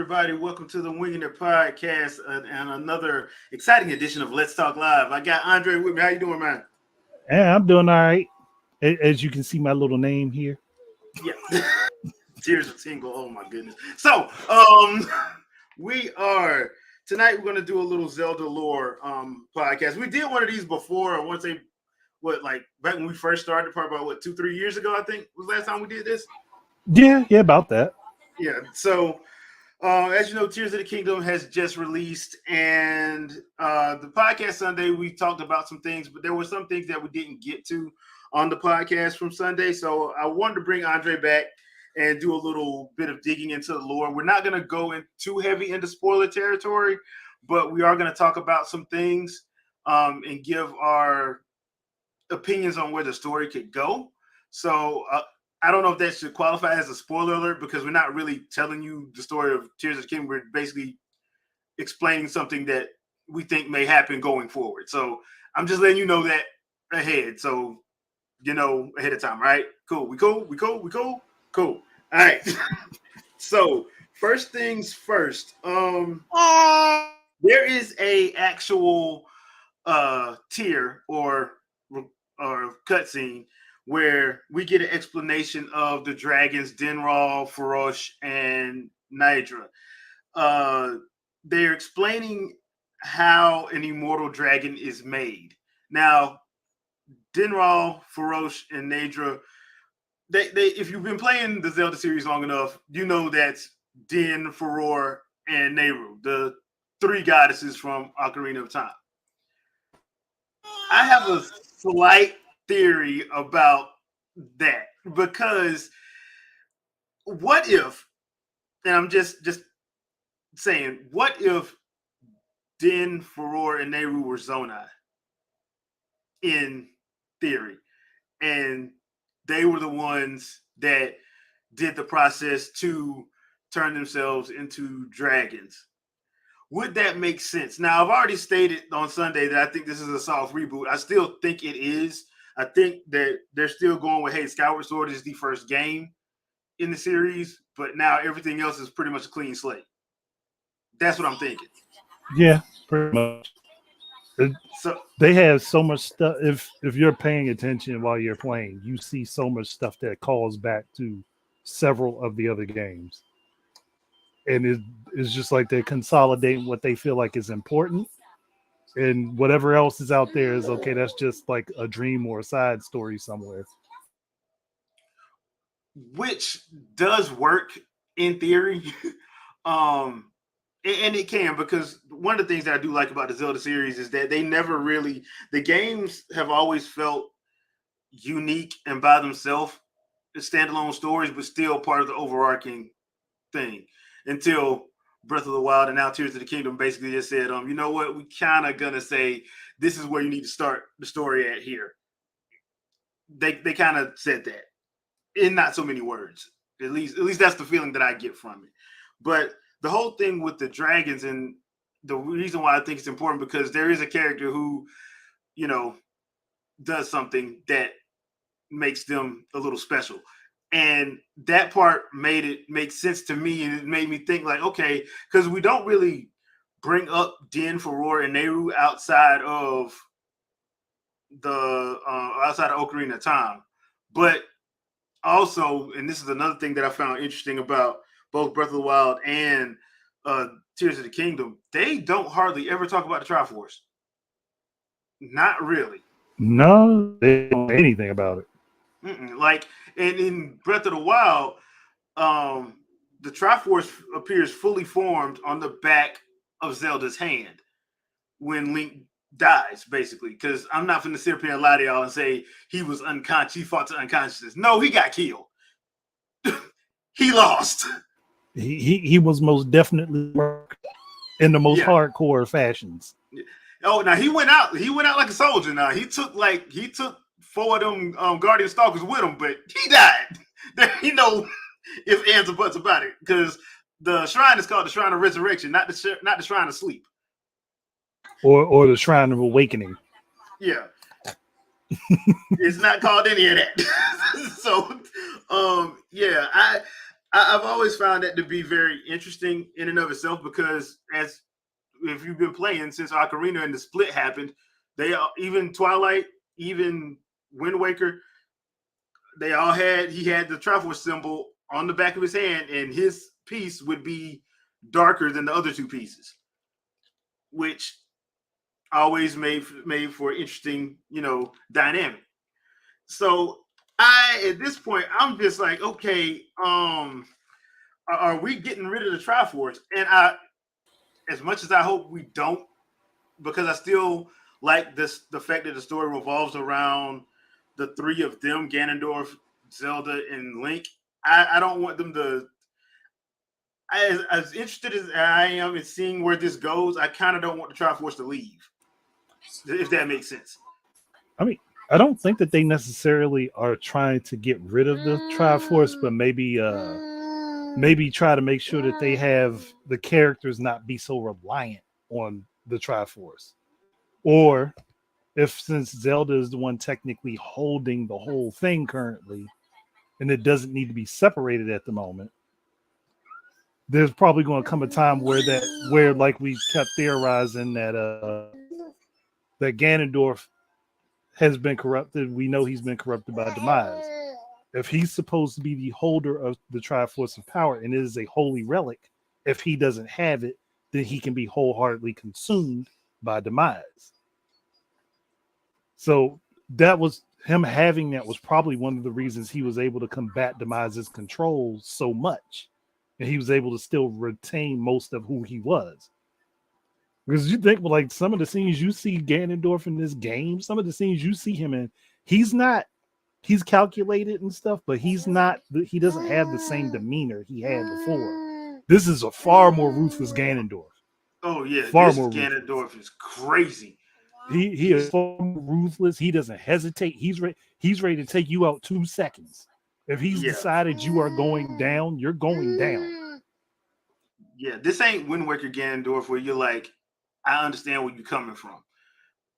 everybody? Welcome to the Winging It podcast and another exciting edition of Let's Talk Live. I got Andre with me. How you doing, man? Yeah, I'm doing all right. As you can see, my little name here. Yeah. Tears of tingle. Oh my goodness. So, we are tonight. We're going to do a little Zelda lore podcast. We did one of these before. I want to say like back when we first started, probably about 2-3 years ago. I think was the last time we did this. Yeah, about that. Yeah. So, as you know, Tears of the Kingdom has just released, and the podcast Sunday we talked about some things, but there were some things that we didn't get to on the podcast from Sunday. So I wanted to bring Andre back and do a little bit of digging into the lore. We're not going to go in too heavy into spoiler territory, but we are going to talk about some things and give our opinions on where the story could go. So I don't know if that should qualify as a spoiler alert because we're not really telling you the story of Tears of the Kingdom. We're basically explaining something that we think may happen going forward. So I'm just letting you know that ahead. So, you know, ahead of time, right? Cool. We cool? Cool. All right. So first things first, there is a actual tier or cutscene where we get an explanation of the dragons Dinral, Farosh, and Nidra. They're explaining how an immortal dragon is made. Now, Dinral, Farosh, and Nidra, they if you've been playing the Zelda series long enough, you know that's Din, Farore, and Nehru, the three goddesses from Ocarina of Time. I have a slight theory about that because what if, and I'm just saying, what if Din, Farore, and Nehru were Zonai in theory, and they were the ones that did the process to turn themselves into dragons? Would that make sense? Now, I've already stated on Sunday that I think this is a soft reboot. I still think it is. I think that they're still going with, hey, Skyward Sword is the first game in the series, but now everything else is pretty much a clean slate. That's what I'm thinking. Yeah, pretty much. So they have so much stuff. If you're paying attention while you're playing, you see so much stuff that calls back to several of the other games. And it's just like they're consolidating what they feel like is important. And whatever else is out there is okay. That's just like a dream or a side story somewhere. Which does work in theory. And it can, because one of the things that I do like about the Zelda series is that they never really, the games have always felt unique and by themselves, standalone stories, but still part of the overarching thing until Breath of the Wild and now Tears of the Kingdom basically just said, you know what, we kind of gonna say this is where you need to start the story at here. They kind of said that in not so many words. At least that's the feeling that I get from it. But the whole thing with the dragons, and the reason why I think it's important, because there is a character who, you know, does something that makes them a little special. And that part made it make sense to me, and it made me think like, okay, because we don't really bring up Din, Farore, and Nehru outside of Ocarina of Time. But also, and this is another thing that I found interesting about both Breath of the Wild and Tears of the Kingdom, they don't hardly ever talk about the Triforce. Not really. No, they don't know anything about it. Like, and in Breath of the Wild, the Triforce appears fully formed on the back of Zelda's hand when Link dies, basically. Because I'm not going to sit up here and lie to y'all and say he was unconscious, he fought to unconsciousness. No, he got killed. He lost. He was most definitely in the most hardcore fashions. Oh, now he went out like a soldier. Now he took 4 of them Guardian Stalkers with him, but he died. There ain't no ifs, ands, or buts about it, because the shrine is called the Shrine of Resurrection, not the Shrine of Sleep, or the Shrine of Awakening. Yeah, it's not called any of that. So, I've always found that to be very interesting in and of itself because as if you've been playing since Ocarina and the split happened, they even Twilight, even Wind Waker, they all had he had the Triforce symbol on the back of his hand, and his piece would be darker than the other two pieces, which always made for interesting, dynamic. So I at this point I'm just like, okay, are we getting rid of the Triforce? And I, as much as I hope we don't, because I still like the fact that the story revolves around the three of them, Ganondorf, Zelda, and Link. I don't want them to. As interested as I am in seeing where this goes, I kind of don't want the Triforce to leave, if that makes sense. I mean, I don't think that they necessarily are trying to get rid of the Triforce, but maybe try to make sure that they have the characters not be so reliant on the Triforce. Or if since Zelda is the one technically holding the whole thing currently, and it doesn't need to be separated at the moment, there's probably going to come a time where like we kept theorizing that Ganondorf has been corrupted. We know he's been corrupted by demise. If he's supposed to be the holder of the Triforce of Power and it is a holy relic, if he doesn't have it, then he can be wholeheartedly consumed by demise. So that was him having that was probably one of the reasons he was able to combat Demise's control so much. And he was able to still retain most of who he was. Because you think, well, like some of the scenes you see Ganondorf in this game, some of the scenes you see him in, he's calculated and stuff, but he doesn't have the same demeanor he had before. This is a far more ruthless Ganondorf. Oh yeah, Far this more Ganondorf is crazy. He is far more ruthless. He doesn't hesitate. He's ready to take you out 2 seconds. If he's decided you are going down, you're going down. Yeah, this ain't Wind Waker Ganondorf where you're like, I understand where you're coming from.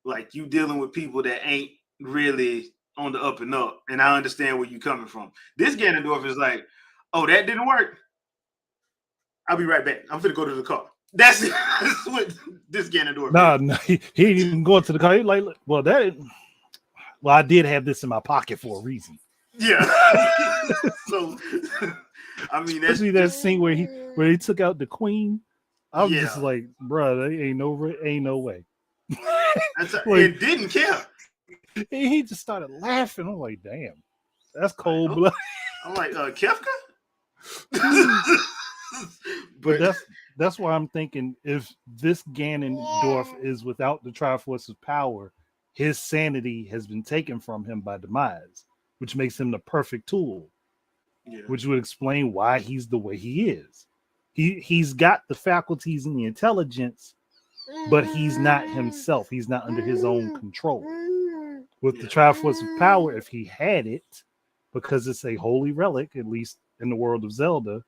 Like you dealing with people that ain't really on the up and up, and I understand where you're coming from. This Ganondorf is like, oh, that didn't work. I'll be right back. I'm finna go to the car. That's what this Ganondorf is. No, he ain't even going to the car. He's like, well, I did have this in my pocket for a reason. Yeah. So, I mean, that's especially that scene where he took out the queen. I was just like, bro, ain't no way. Like, it didn't care. He just started laughing. I'm like, damn, that's cold blood. I'm like, Kefka? But that's why I'm thinking if this Ganondorf is without the Triforce of Power, his sanity has been taken from him by demise, which makes him the perfect tool. Yeah. Which would explain why he's the way he is. He's got the faculties and the intelligence, but he's not himself. He's not under his own control. With the Triforce of Power, if he had it, because it's a holy relic, at least in the world of Zelda,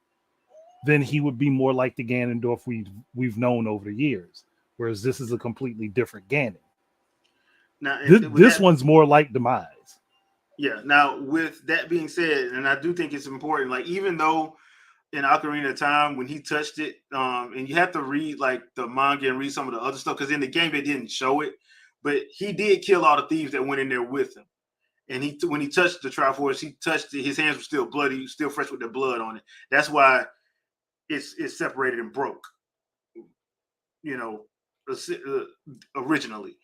then he would be more like the Ganondorf we've known over the years. Whereas this is a completely different Ganon. Now, this one's more like demise. Yeah. Now, with that being said, and I do think it's important, like even though in Ocarina of Time when he touched it, and you have to read like the manga and read some of the other stuff because in the game they didn't show it, but he did kill all the thieves that went in there with him. And when he touched the Triforce, he touched it, his hands were still bloody, still fresh with the blood on it. That's why it's separated and broke. Originally.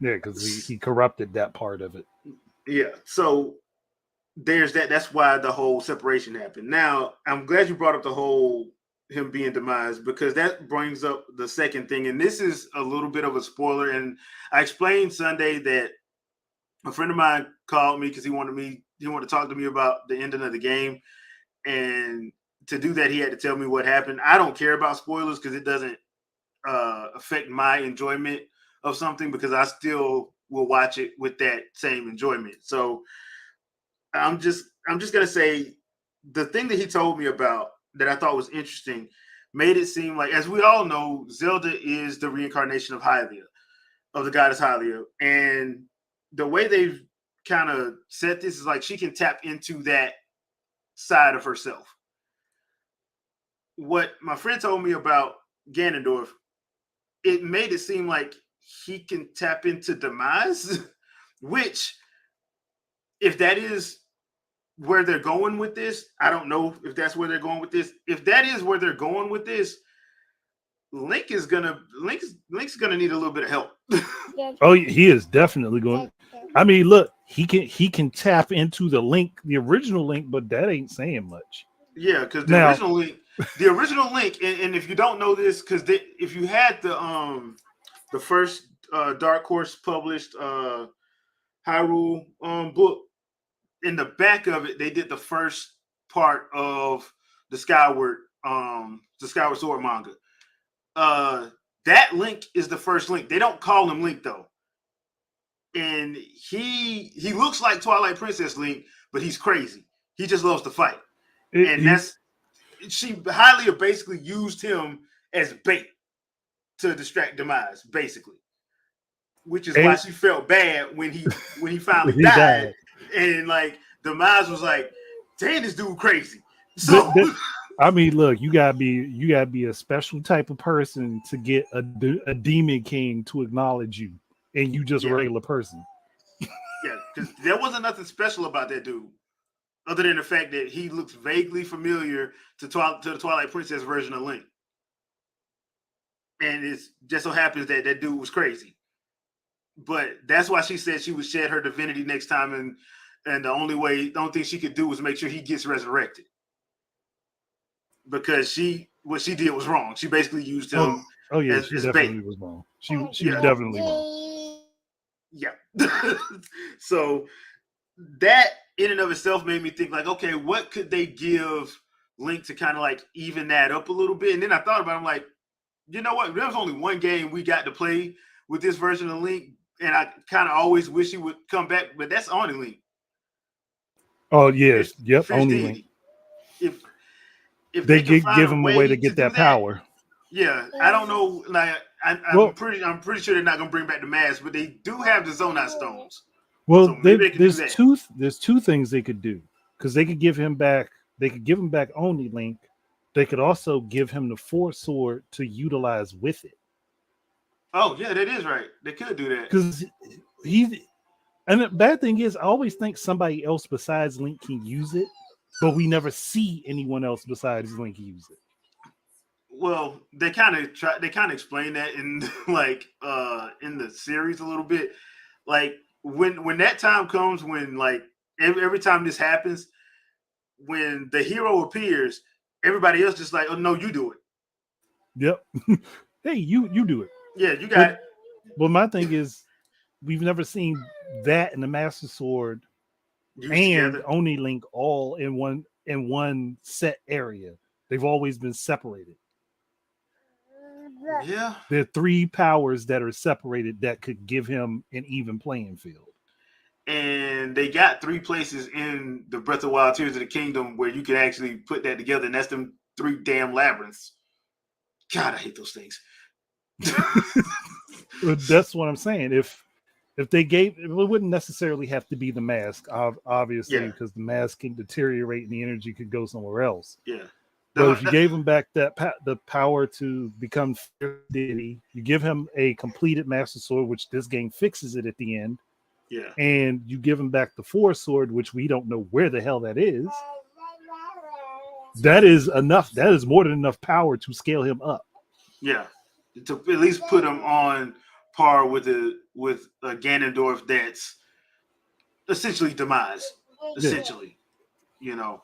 Yeah, because he corrupted that part of it. Yeah. So there's that. That's why the whole separation happened. Now, I'm glad you brought up the whole him being demise because that brings up the second thing. And this is a little bit of a spoiler. And I explained Sunday that a friend of mine called me because he wanted to talk to me about the ending of the game. And to do that, he had to tell me what happened. I don't care about spoilers because it doesn't affect my enjoyment of something because I still will watch it with that same enjoyment. So I'm just gonna say the thing that he told me about that I thought was interesting made it seem like, as we all know, Zelda is the reincarnation of Hylia, of the goddess Hylia, and the way they've kind of set this is like she can tap into that side of herself. what my friend told me about Ganondorf, it made it seem like he can tap into demise, which, if that is where they're going with this, I don't know if that's where they're going with this. If that is where they're going with this, Link's gonna need a little bit of help. Oh, he is definitely going. I mean, look, he can tap into the original Link, but that ain't saying much. Yeah, because Now, the original Link, and if you don't know this, because if you had the first Dark Horse published Hyrule book, in the back of it, they did the first part of the Skyward Sword manga. That Link is the first Link. They don't call him Link though, and he looks like Twilight Princess Link, but he's crazy. He just loves to fight, and she Hylia basically used him as bait to distract Demise, basically, which is why she felt bad when he finally he died, and like Demise was like, "Dang, this dude crazy." So. I mean, look, you gotta be a special type of person to get a demon king to acknowledge you, and you just a regular person. Yeah, because there wasn't nothing special about that dude, other than the fact that he looks vaguely familiar to the Twilight Princess version of Link, and it just so happens that that dude was crazy. But that's why she said she would shed her divinity next time, and the only thing she could do was make sure he gets resurrected. Because what she did was wrong. She basically used him. Oh yeah, as she definitely bait. was wrong. She was definitely wrong. Yeah. So that in and of itself made me think like, okay, what could they give Link to kind of like even that up a little bit? And then I thought about it, I'm like, you know what? There was only one game we got to play with this version of Link, and I kind of always wish he would come back, but that's only Link. Oh yes, Fierce only Deity. Link. If they give him a way to get that power. Yeah, I don't know. Like, I'm pretty sure they're not gonna bring back the mask, but they do have the Zonai stones. Well, so maybe there's two things they could do, because they could give him back. They could give him back only Link. They could also give him the Force Sword to utilize with it. Oh yeah, that is right. They could do that because and the bad thing is, I always think somebody else besides Link can use it, but we never see anyone else besides Link use it. Well, they kind of explain that in like in the series a little bit. Like when that time comes, when like every time this happens, when the hero appears, everybody else just like, oh no, you do it. Yep. Hey, you do it. Yeah, you got it. Well, my thing is, we've never seen that in the Master Sword and together. Only Link all in one set area. They've always been separated. Yeah. There are three powers that are separated that could give him an even playing field. And they got three places in the Breath of the Wild Tears of the Kingdom where you can actually put that together, and that's them three damn labyrinths. God, I hate those things. That's what I'm saying. If they gave, it wouldn't necessarily have to be the mask, obviously, because the mask can deteriorate and the energy could go somewhere else. Yeah. But if you gave him back the power to become deity, you give him a completed Master Sword, which this game fixes it at the end. Yeah. And you give him back the Force Sword, which we don't know where the hell that is. That is enough. That is more than enough power to scale him up. Yeah. To at least put him on par with a Ganondorf that's essentially demise. Essentially. You know.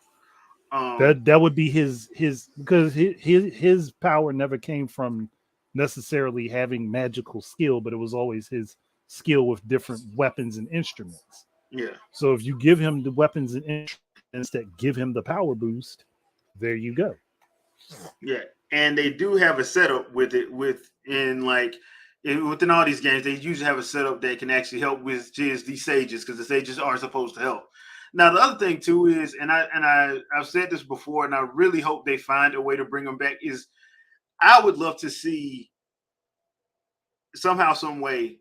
That would be his because his power never came from necessarily having magical skill, but it was always his skill with different weapons and instruments. Yeah. So if you give him the weapons and instruments that give him the power boost, there you go. Yeah, and they do have a setup with it within all these games. They usually have a setup that can actually help with just these sages, because the sages are supposed to help. Now the other thing too is, and I've said this before, and I really hope they find a way to bring them back. Is I would love to see somehow, some way,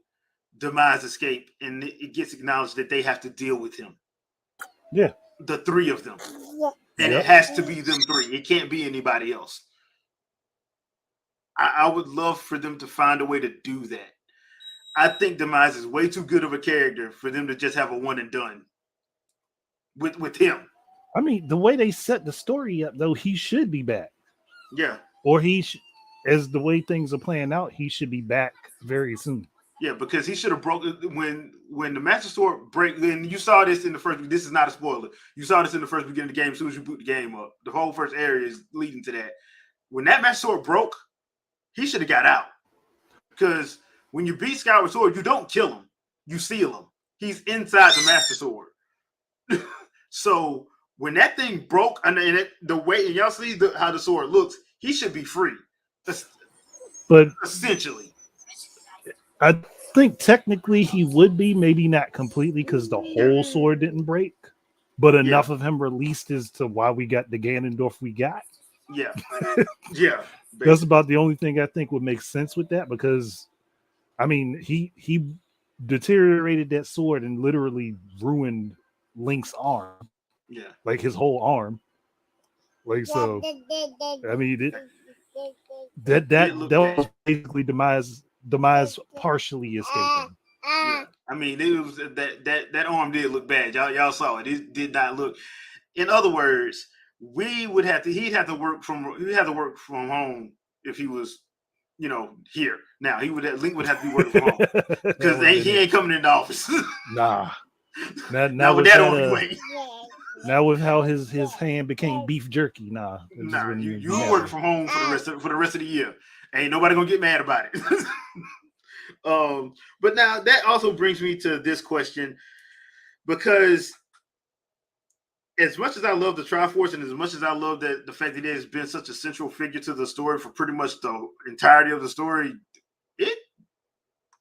Demise escape, and it gets acknowledged that they have to deal with him. Yeah, the three of them, and it has to be them three. It can't be anybody else. I would love for them to find a way to do that. I think Demise is way too good of a character for them to just have a one and done with him. I mean, the way they set the story up, though, he should be back, Yeah, or as the way things are playing out, he should be back very soon. yeah, because he should have broke when the Master Sword break. And you saw this in the first. This is not a spoiler. You saw this in the first beginning of the game. As soon as you boot the game up, the whole first area is leading to that. When that Master Sword broke, he should have got out. Because when you beat Skyward Sword, you don't kill him. You seal him. He's inside the Master Sword. So when that thing broke, and the way and y'all see how the sword looks, he should be free. But essentially, I think technically he would be, maybe not completely, because the whole sword didn't break, but enough of him released as to why we got the Ganondorf we got. Yeah, yeah. Basically. That's about the only thing I think would make sense with that, because I mean he deteriorated that sword and literally ruined Link's arm. Yeah, like his whole arm. Like, so I mean that was basically Demise partially escaping. Yeah. I mean, it was that arm did look bad. Y'all saw it. It did not look. In other words, he'd have to work from home if he was, here. Now Link would have to be working from home because he ain't coming in the office. Nah. Now with that on the way. Now with how his hand became beef jerky, nah. You work from home for the rest of the year. Ain't nobody gonna get mad about it. But now that also brings me to this question, because as much as I love the Triforce and as much as I love the fact that it has been such a central figure to the story for pretty much the entirety of the story, it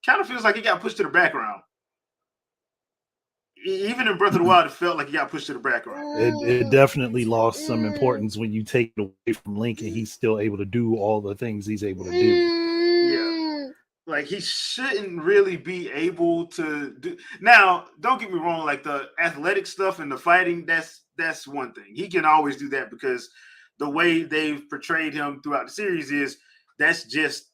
kind of feels like it got pushed to the background. Even in Breath of the Wild, it felt like he got pushed to the background. It definitely lost some importance when you take it away from Link and he's still able to do all the things he's able to do. Yeah. Like, he shouldn't really be able to do. Now, don't get me wrong, like the athletic stuff and the fighting, that's one thing. He can always do that because the way they've portrayed him throughout the series is that's just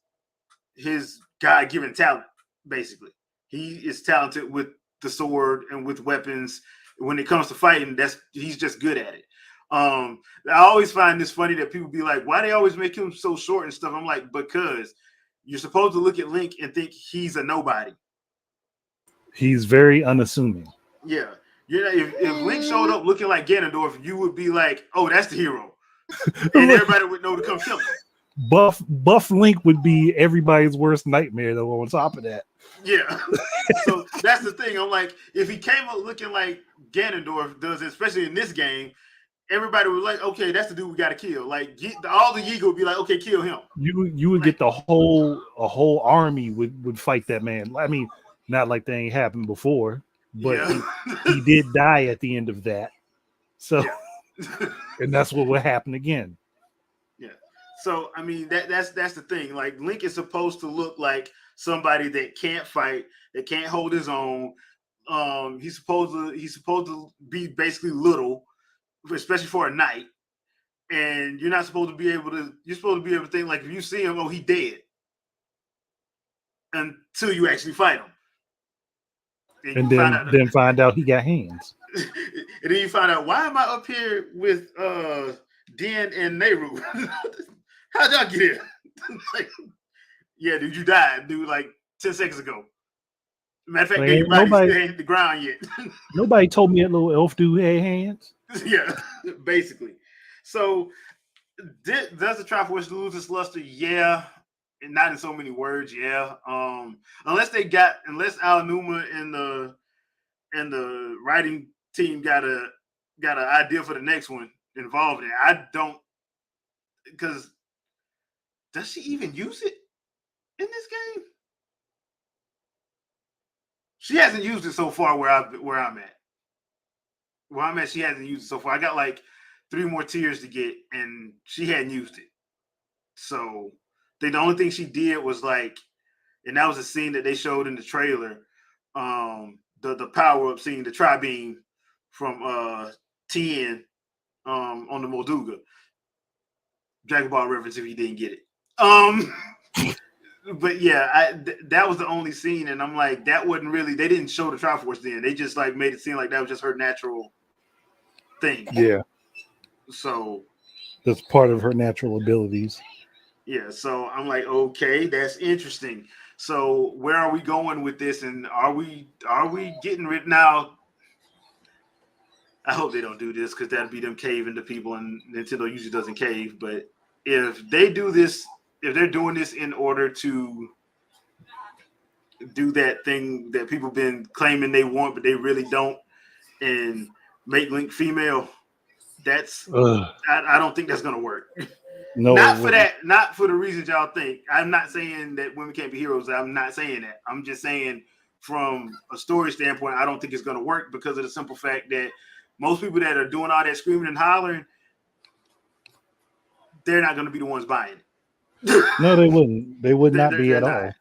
his God-given talent, basically. He is talented with the sword and with weapons. When it comes to fighting, he's just good at it. I always find this funny that people be like, why they always make him so short and stuff? I'm like, because you're supposed to look at Link and think he's a nobody. He's very unassuming. Yeah. If Link showed up looking like Ganondorf, you would be like, oh, that's the hero. And everybody would know to come kill him. Buff Link would be everybody's worst nightmare, though, on top of that. Yeah. So that's the thing. I'm like, if he came up looking like Ganondorf does, especially in this game, everybody was like, okay, that's the dude we got to kill. Like, all the Yiga would be like, okay, kill him. You would get a whole army would fight that man. I mean, not like that ain't happened before, but he did die at the end of that. So, and that's what would happen again. Yeah. So, I mean, that's the thing. Like, Link is supposed to look like somebody that can't fight, that can't hold his own. He's supposed to be basically little, especially for a knight. And you're supposed to be able to think like, if you see him, oh, he dead, until you actually fight him. And then find out he got hands. And then you find out, why am I up here with Den and Nehru? How'd y'all get here? Like, yeah, dude, you died, dude, like 10 seconds ago. Matter of fact, nobody hit the ground yet. Nobody told me that little elf dude had hands. Yeah, basically. So, does the Triforce lose its luster? Yeah, and not in so many words. Yeah, unless Aonuma and the writing team got an idea for the next one involved in it. I don't, because does she even use it in this game? She hasn't used it so far where I'm at. Where I'm at, she hasn't used it so far. I got like 3 more tiers to get, and she hadn't used it. So the only thing she did was like, and that was a scene that they showed in the trailer, the power up scene, the tri-beam from 10 on the Molduga. Dragon Ball reference if you didn't get it. But yeah, that was the only scene, and I'm like, that wasn't really. They didn't show the Triforce then. They just like made it seem like that was just her natural thing. Yeah, So that's part of her natural abilities. yeah, so I'm like, okay, that's interesting. So where are we going with this? And are we getting rid now? I hope they don't do this because that'd be them caving to people, and Nintendo usually doesn't cave. But if they do this, if they're doing this in order to do that thing that people been claiming they want, but they really don't, and make Link female, that's Ugh, I don't think that's gonna work. no, it Not for wouldn't. that, not for the reasons y'all think. I'm not saying that women can't be heroes. I'm not saying that. I'm just saying from a story standpoint, I don't think it's gonna work because of the simple fact that most people that are doing all that screaming and hollering, they're not gonna be the ones buying it. No, they wouldn't. They would not be They're at not.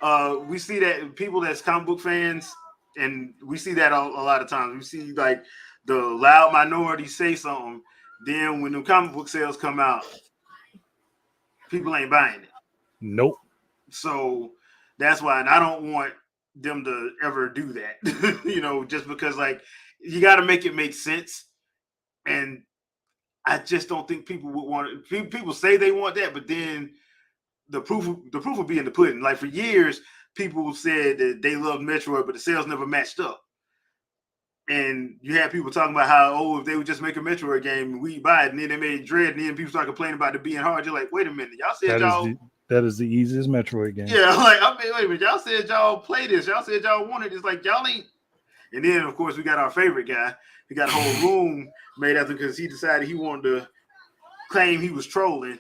all. We see that people that's comic book fans, and we see that a lot of times. We see like the loud minority say something, then when the comic book sales come out, people ain't buying it. Nope. So that's why, and I don't want them to ever do that. Just because like you got to make it make sense, and I just don't think people would want it. People say they want that, but then the proof will be in the pudding. Like for years, people said that they loved Metroid, but the sales never matched up. And you had people talking about how, if they would just make a Metroid game, we buy it, and then they made Dread, and then people start complaining about it being hard. You're like, wait a minute, y'all said That is y'all. the easiest Metroid game. Yeah, like I mean, wait a minute, y'all said y'all play this, y'all said y'all wanted this, like y'all ain't. And then of course we got our favorite guy. He got a whole room made after because he decided he wanted to claim he was trolling,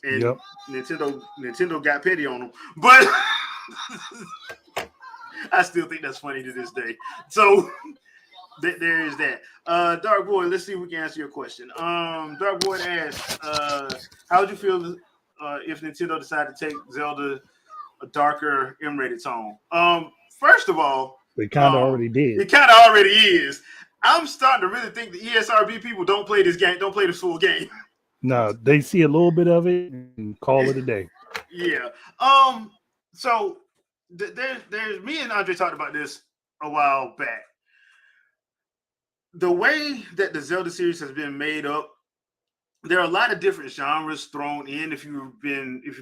and Yep. Nintendo got petty on him. But I still think that's funny to this day. So there is that. Dark Boy, let's see if we can answer your question. Dark Boy asked, how would you feel if Nintendo decided to take Zelda a darker M-rated tone? First of all, They kind of already did. it kind of already is. I'm starting to really think the ESRB people don't play this game, don't play this full game. No, they see a little bit of it and call it a day. Yeah. So there's me and Andre talked about this a while back. The way that the Zelda series has been made up, there are a lot of different genres thrown in. If you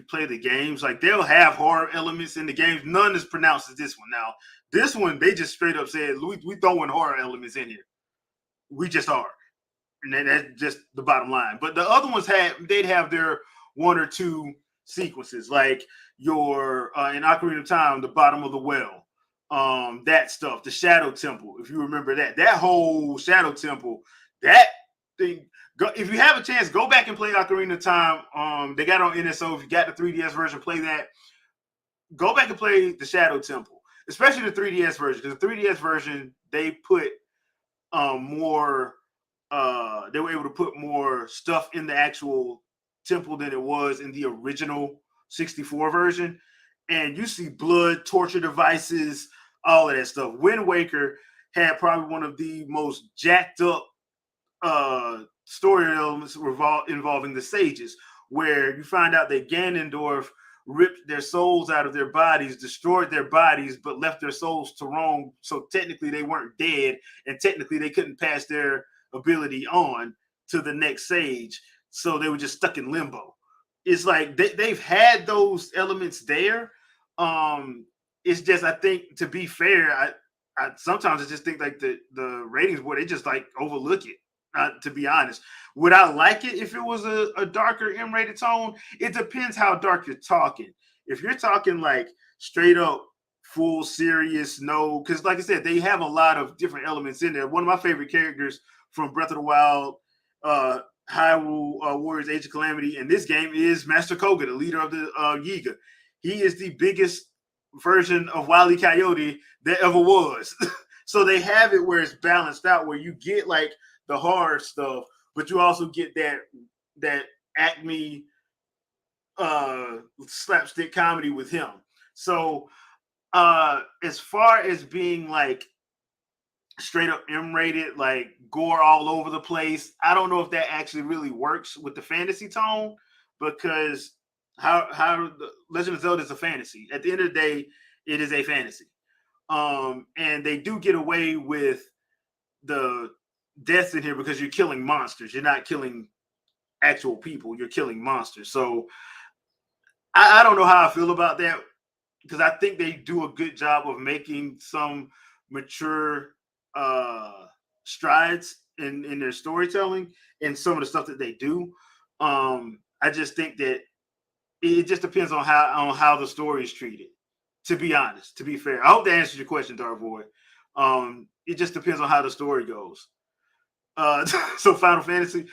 play the games, like they'll have horror elements in the games. None as pronounced as this one. Now, this one they just straight up said we throwing horror elements in here. We just are, and that's just the bottom line. But the other ones they'd have their one or two sequences, like your in Ocarina of Time, the bottom of the well, that stuff, the Shadow Temple. If you remember that whole Shadow Temple, that thing. If you have a chance, go back and play Ocarina of Time. They got it on NSO. If you got the 3DS version, play that. Go back and play the Shadow Temple, especially the 3DS version, because the 3DS version they put more. They were able to put more stuff in the actual temple than it was in the original 64 version. And you see blood, torture devices, all of that stuff. Wind Waker had probably one of the most jacked up story elements involving the sages, where you find out that Ganondorf ripped their souls out of their bodies, destroyed their bodies, but left their souls to roam. So technically they weren't dead, and technically they couldn't pass their ability on to the next sage. So they were just stuck in limbo. It's like they've had those elements there. It's just, I think, to be fair, I sometimes I just think like the ratings board, they just like overlook it. To be honest, would I like it if it was a darker M-rated tone? It depends how dark you're talking. If you're talking like straight up full serious, no, because like I said, they have a lot of different elements in there. One of my favorite characters from Breath of the Wild, Hyrule Warriors Age of Calamity, in this game is Master Koga, the leader of the Yiga. He is the biggest version of Wile E. Coyote that ever was. So they have it where it's balanced out, where you get like the hard stuff, but you also get that Acme slapstick comedy with him. So as far as being like straight up M-rated, like gore all over the place, I don't know if that actually really works with the fantasy tone, because how the Legend of Zelda is a fantasy. At the end of the day, it is a fantasy. And they do get away with the deaths in here because you're killing monsters. You're not killing actual people. You're killing monsters. So I don't know how I feel about that because I think they do a good job of making some mature strides in their storytelling and some of the stuff that they do. I just think that it just depends on how the story is treated. To be honest, to be fair, I hope that answers your question, Darvoy. It just depends on how the story goes. So Final Fantasy,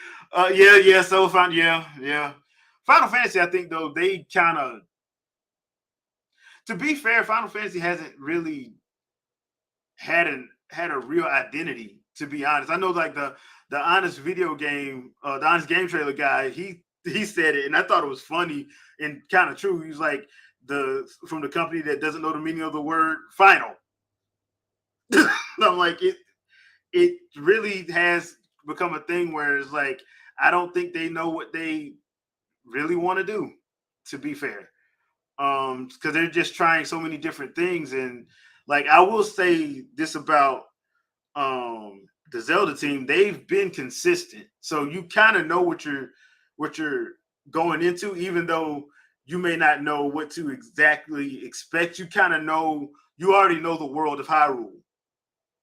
yeah. So yeah. Final Fantasy, I think though they kind of, to be fair, Final Fantasy hasn't really had a real identity. To be honest, I know like the honest video game, the honest game trailer guy, he said it, and I thought it was funny and kind of true. He was like the from the company that doesn't know the meaning of the word final. I'm like it really has become a thing where it's like I don't think they know what they really want to do. To be fair, because they're just trying so many different things, and like I will say this about the Zelda team, they've been consistent. So you kind of know what you're going into, even though you may not know what to exactly expect. You kind of know you already know the world of Hyrule.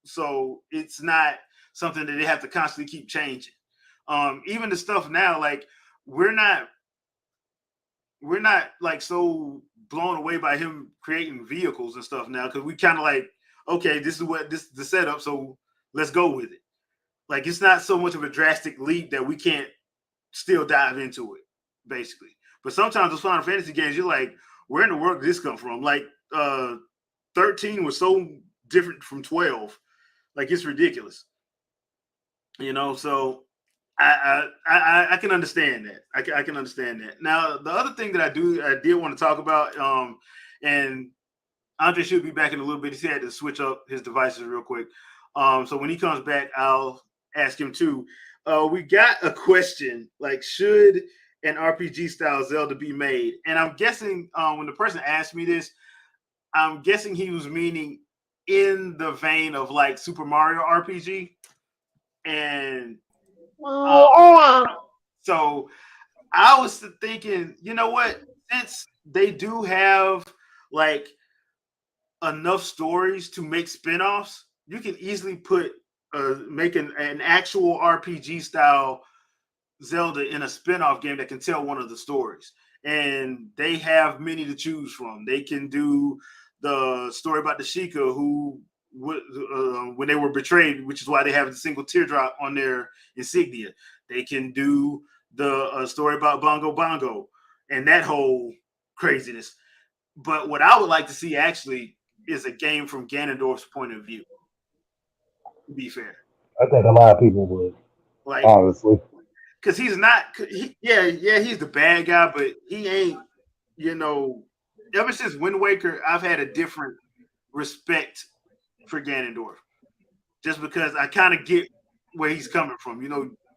So it's not something that they have to constantly keep changing. Even the stuff now, like we're not we're not like so blown away by him creating vehicles and stuff now because we kind of like, okay, this is what this the setup, so let's go with it. Like it's not so much of a drastic leap that we can't still dive into it, basically. But sometimes those Final Fantasy games, you're like, where in the world did this come from? Like 13 was so different from 12. Like it's ridiculous. So I can understand that. I can understand that. Now, the other thing that I did want to talk about, and Andre should be back in a little bit. He had to switch up his devices real quick. So when he comes back, I'll ask him too. We got a question like, should an RPG style Zelda be made? And I'm guessing when the person asked me this, I'm guessing he was meaning in the vein of like Super Mario RPG. And um, so I was thinking, you know what? Since they do have like enough stories to make spin-offs, you can easily put make an actual RPG style Zelda in a spin-off game that can tell one of the stories. And they have many to choose from. They can do the story about the Sheikah who when they were betrayed, which is why they have the single teardrop on their insignia. They can do the story about Bongo Bongo and that whole craziness. But what I would like to see actually is a game from Ganondorf's point of view. To be fair, I think a lot of people would, like honestly. because he's not, yeah, he's the bad guy, but he ain't. You know, ever since Wind Waker, I've had a different respect for Ganondorf, just because I kind of get where he's coming from.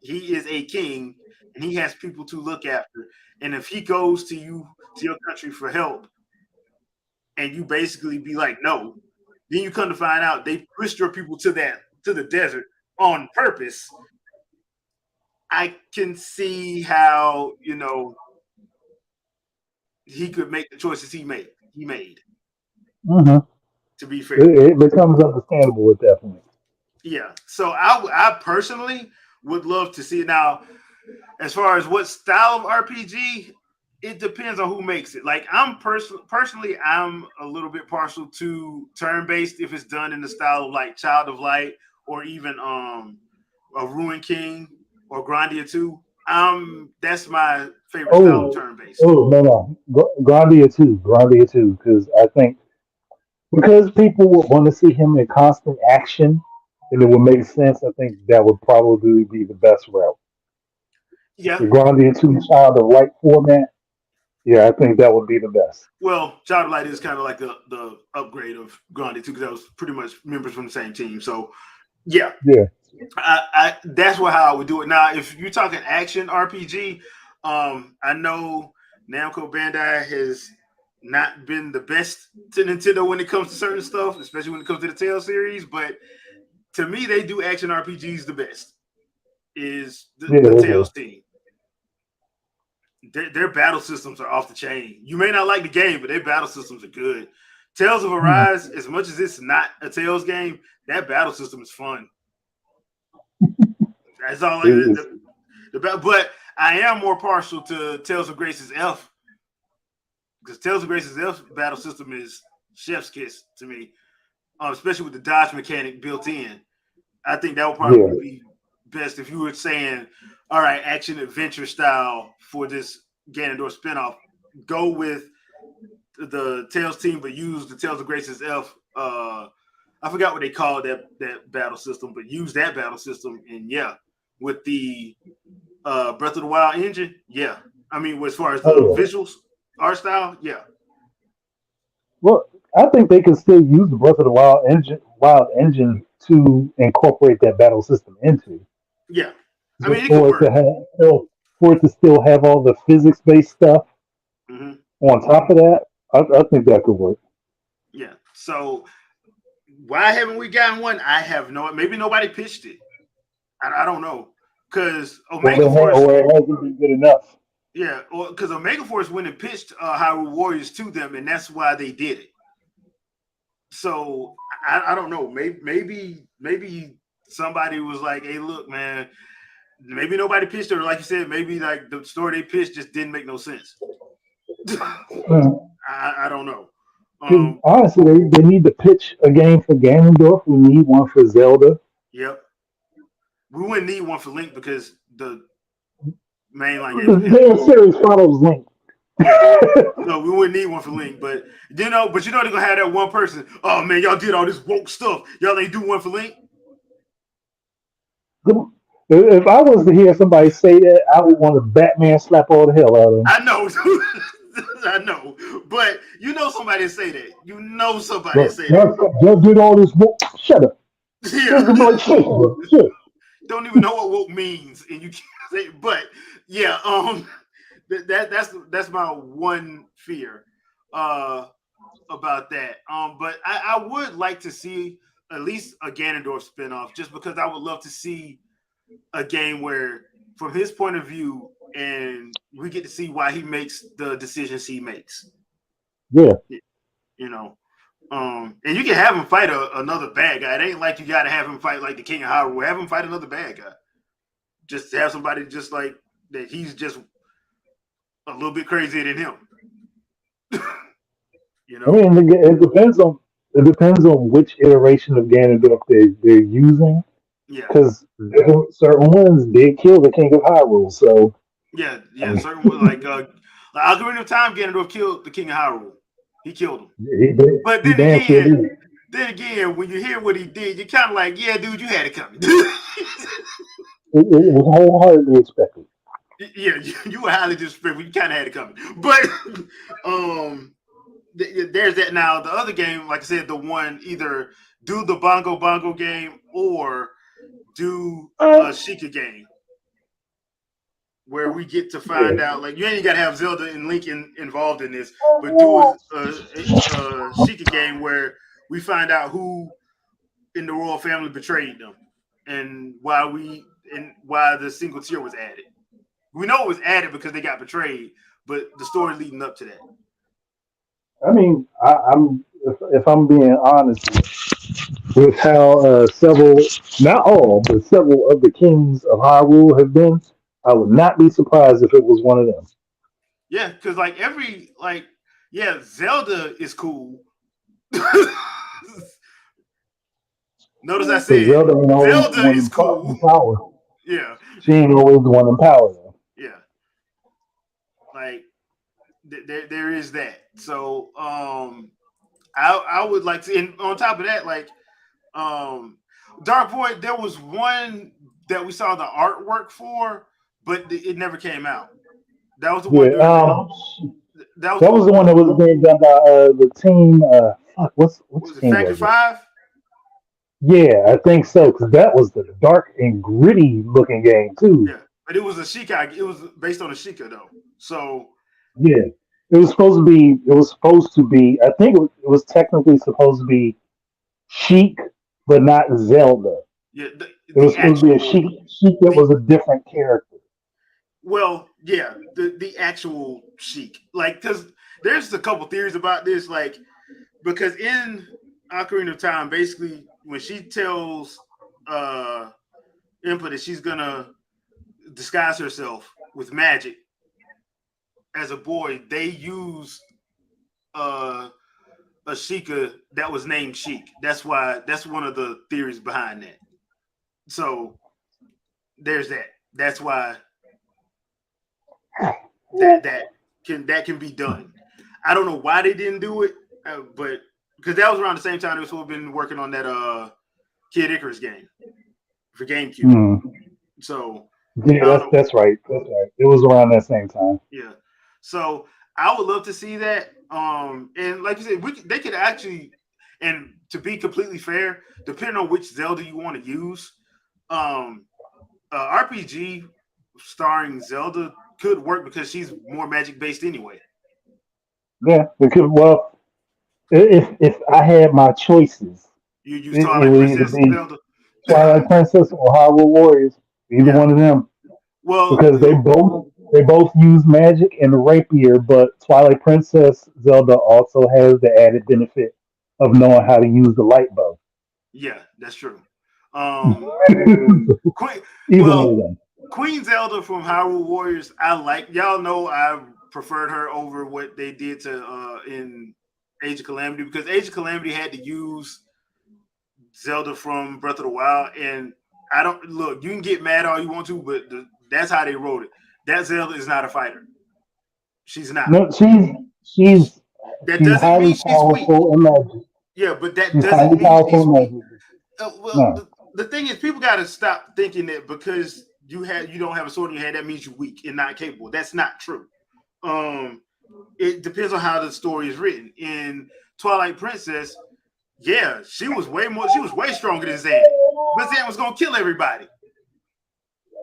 He is a king, and he has people to look after. And if he goes to your country for help, and you basically be like, no, then you come to find out they pushed your people to the desert on purpose. I can see how he could make the choices He made. Hmm. To be fair, It becomes understandable at that point. yeah. So I personally would love to see it. Now, as far as what style of RPG, it depends on who makes it. Like personally, I'm a little bit partial to turn based if it's done in the style of like Child of Light or even a Ruin King or Grandia 2. That's my favorite style of Oh, turn based. no. Grandia too, because I think because people would want to see him in constant action, and it would make sense. I think that would probably be the best route. Yeah. The Grandia two child of light format. Yeah, I think that would be the best. Well, Child of Light is kind of like the upgrade of Grandia 2 because that was pretty much members from the same team. So yeah, Yeah. that's how I would do it. Now, if you're talking action RPG, I know Namco Bandai has not been the best to Nintendo when it comes to certain stuff, especially when it comes to the Tales series. But to me, they do action RPGs the best. Is Yeah, the they Tales do. team. Their battle systems are off the chain. You may not like the game, but their battle systems are good. Tales of Hmm. Arise, as much as it's not a Tales game, that battle system is fun. That's all. It's, But I am more partial to Tales of Grace's F because Tales of Grace's F battle system is chef's kiss to me, especially with the dodge mechanic built in. I think that would yeah. probably be best if you were saying, all right, action adventure style for this Ganondorf spinoff. Go with the Tales team, but use the Tales of Grace's F. I forgot what they called that battle system, but use that battle system. And yeah, with the Breath of the Wild engine, yeah. I mean, as far as the Oh, yeah. visuals, art style, yeah, Well, I think they can still use the Breath of the Wild engine to incorporate that battle system into, yeah. I just mean, it could for it to work. have, for it to still have all the physics based stuff Hmm. on top of that. I think that could work. Yeah. So why haven't we gotten one? I have no. Maybe nobody pitched it. I don't know because Omega Force. Or it hasn't been good enough. Yeah, because Omega Force went and pitched Hyrule Warriors to them, and that's why they did it. So I don't know. Maybe somebody was like, "Hey, look, man." Maybe nobody pitched it, or like you said, maybe like the story they pitched just didn't make no sense. Mm. I don't know. 'Cause Um, honestly, they need to pitch a game for Ganondorf. We need one for Zelda. yep. We wouldn't need one for Link because the mainline game The for him. damn series follows Link. Yeah. So we wouldn't need one for Link, but they're gonna have that one person. Oh man, y'all did all this woke stuff. Y'all ain't do one for Link. If I was to hear somebody say that, I would want to Batman slap all the hell out of them. I know, I know, but somebody say that. Somebody Look, say that. y'all did all this. Shut up. Yeah, Like, shit, bro. Shit. don't even know what woke means, and you can't say. It. But yeah, that's my one fear about that. But I would like to see at least a Ganondorf spinoff, just because I would love to see a game where, from his point of view, and we get to see why he makes the decisions he makes. Yeah. You know, and you can have him fight another bad guy. It ain't like you got to have him fight like the King of Hyrule. Have him fight another bad guy. Just have somebody just like that. He's just a little bit crazier than him. You I know? mean, it depends on which iteration of Ganondorf they're using. Yeah, Because certain ones did kill the King of Hyrule. So, yeah, I yeah. mean, Certain like Ocarina of Time, Ganondorf killed the King of Hyrule. He killed him. he did. But He damn sure did. then again, when you hear what he did, you're kind of like, yeah, dude, you had it coming. It was wholeheartedly expected. Yeah, you were highly disrespectful. You kind of had it coming. But there's that. Now the other game, like I said, the one either do the Bongo Bongo game or do a Sheikah game, where we get to find Yeah. out. Like you ain't got to have Zelda and Link involved in this, but do a Sheikah game where we find out who in the royal family betrayed them and why the single tier was added. We know it was added because they got betrayed, but the story leading up to that. I mean, I'm if I'm being honest with how several, not all, but several of the kings of Hyrule have been, I would not be surprised if it was one of them. Yeah, because yeah, Zelda is cool. Notice I Because said Zelda ain't always the Zelda one is cool. in power. Yeah, She ain't always the one in power. Though. yeah. Like there is that. So I would like to, and on top of that, like Dark Void, there was one that we saw the artwork for, but it never came out. That was the one Yeah. during that was That was the one that was being done by the team. Fuck, which was it team Factor was it? 5? Yeah, I think so. Because that was the dark and gritty looking game too. Yeah, but it was a Sheikah. It was based on a Sheikah though. So Yeah, it was supposed to be. It was supposed to be. I think it was technically supposed to be Sheik, but not Zelda. Yeah, It was the supposed to be a actual Sheik that the was a different character. well, yeah, the actual Sheik. Like, because there's a couple theories about this. Like, because in Ocarina of Time, basically, when she tells uh Impa that she's gonna disguise herself with magic as a boy, they use uh a Sheikah that was named Sheik. That's one of the theories behind that. So there's that. That's why that can be done. I don't know why they didn't do it, but because that was around the same time they was supposed to been working on that Kid Icarus game for GameCube. Hmm. So Yeah, I don't know. that's right. That's right. It was around that same time. Yeah. So I would love to see that. And like you said, they could actually, and to be completely fair, depending on which Zelda you want to use, um, RPG starring Zelda could work because she's more magic based anyway. Yeah, because well, if I had my choices, You use it Twilight would either Princess be Zelda. Twilight Princess or Hyrule Warriors. Either Yeah. one of them, Well, because they both use magic and rapier, but Twilight Princess Zelda also has the added benefit of knowing how to use the light bow. yeah, that's true. Um, Queen, Either one well, of them. Queen Zelda from Hyrule Warriors, I like. Y'all know I preferred her over what they did to in Age of Calamity because Age of Calamity had to use Zelda from Breath of the Wild, and I don't look. You can get mad all you want to, but that's how they wrote it. That Zelda is not a fighter. She's not. No, she's That she's doesn't highly mean she's weak. powerful in magic. Yeah, but that She's doesn't highly mean powerful she's in weak. magic. Well, No. the thing is, people got to stop thinking that because you don't have a sword in your hand, that means you're weak and not capable. That's not true. Um, it depends on how the story is written. In Twilight Princess, yeah, she was way stronger than Zan, but Zan was gonna kill everybody.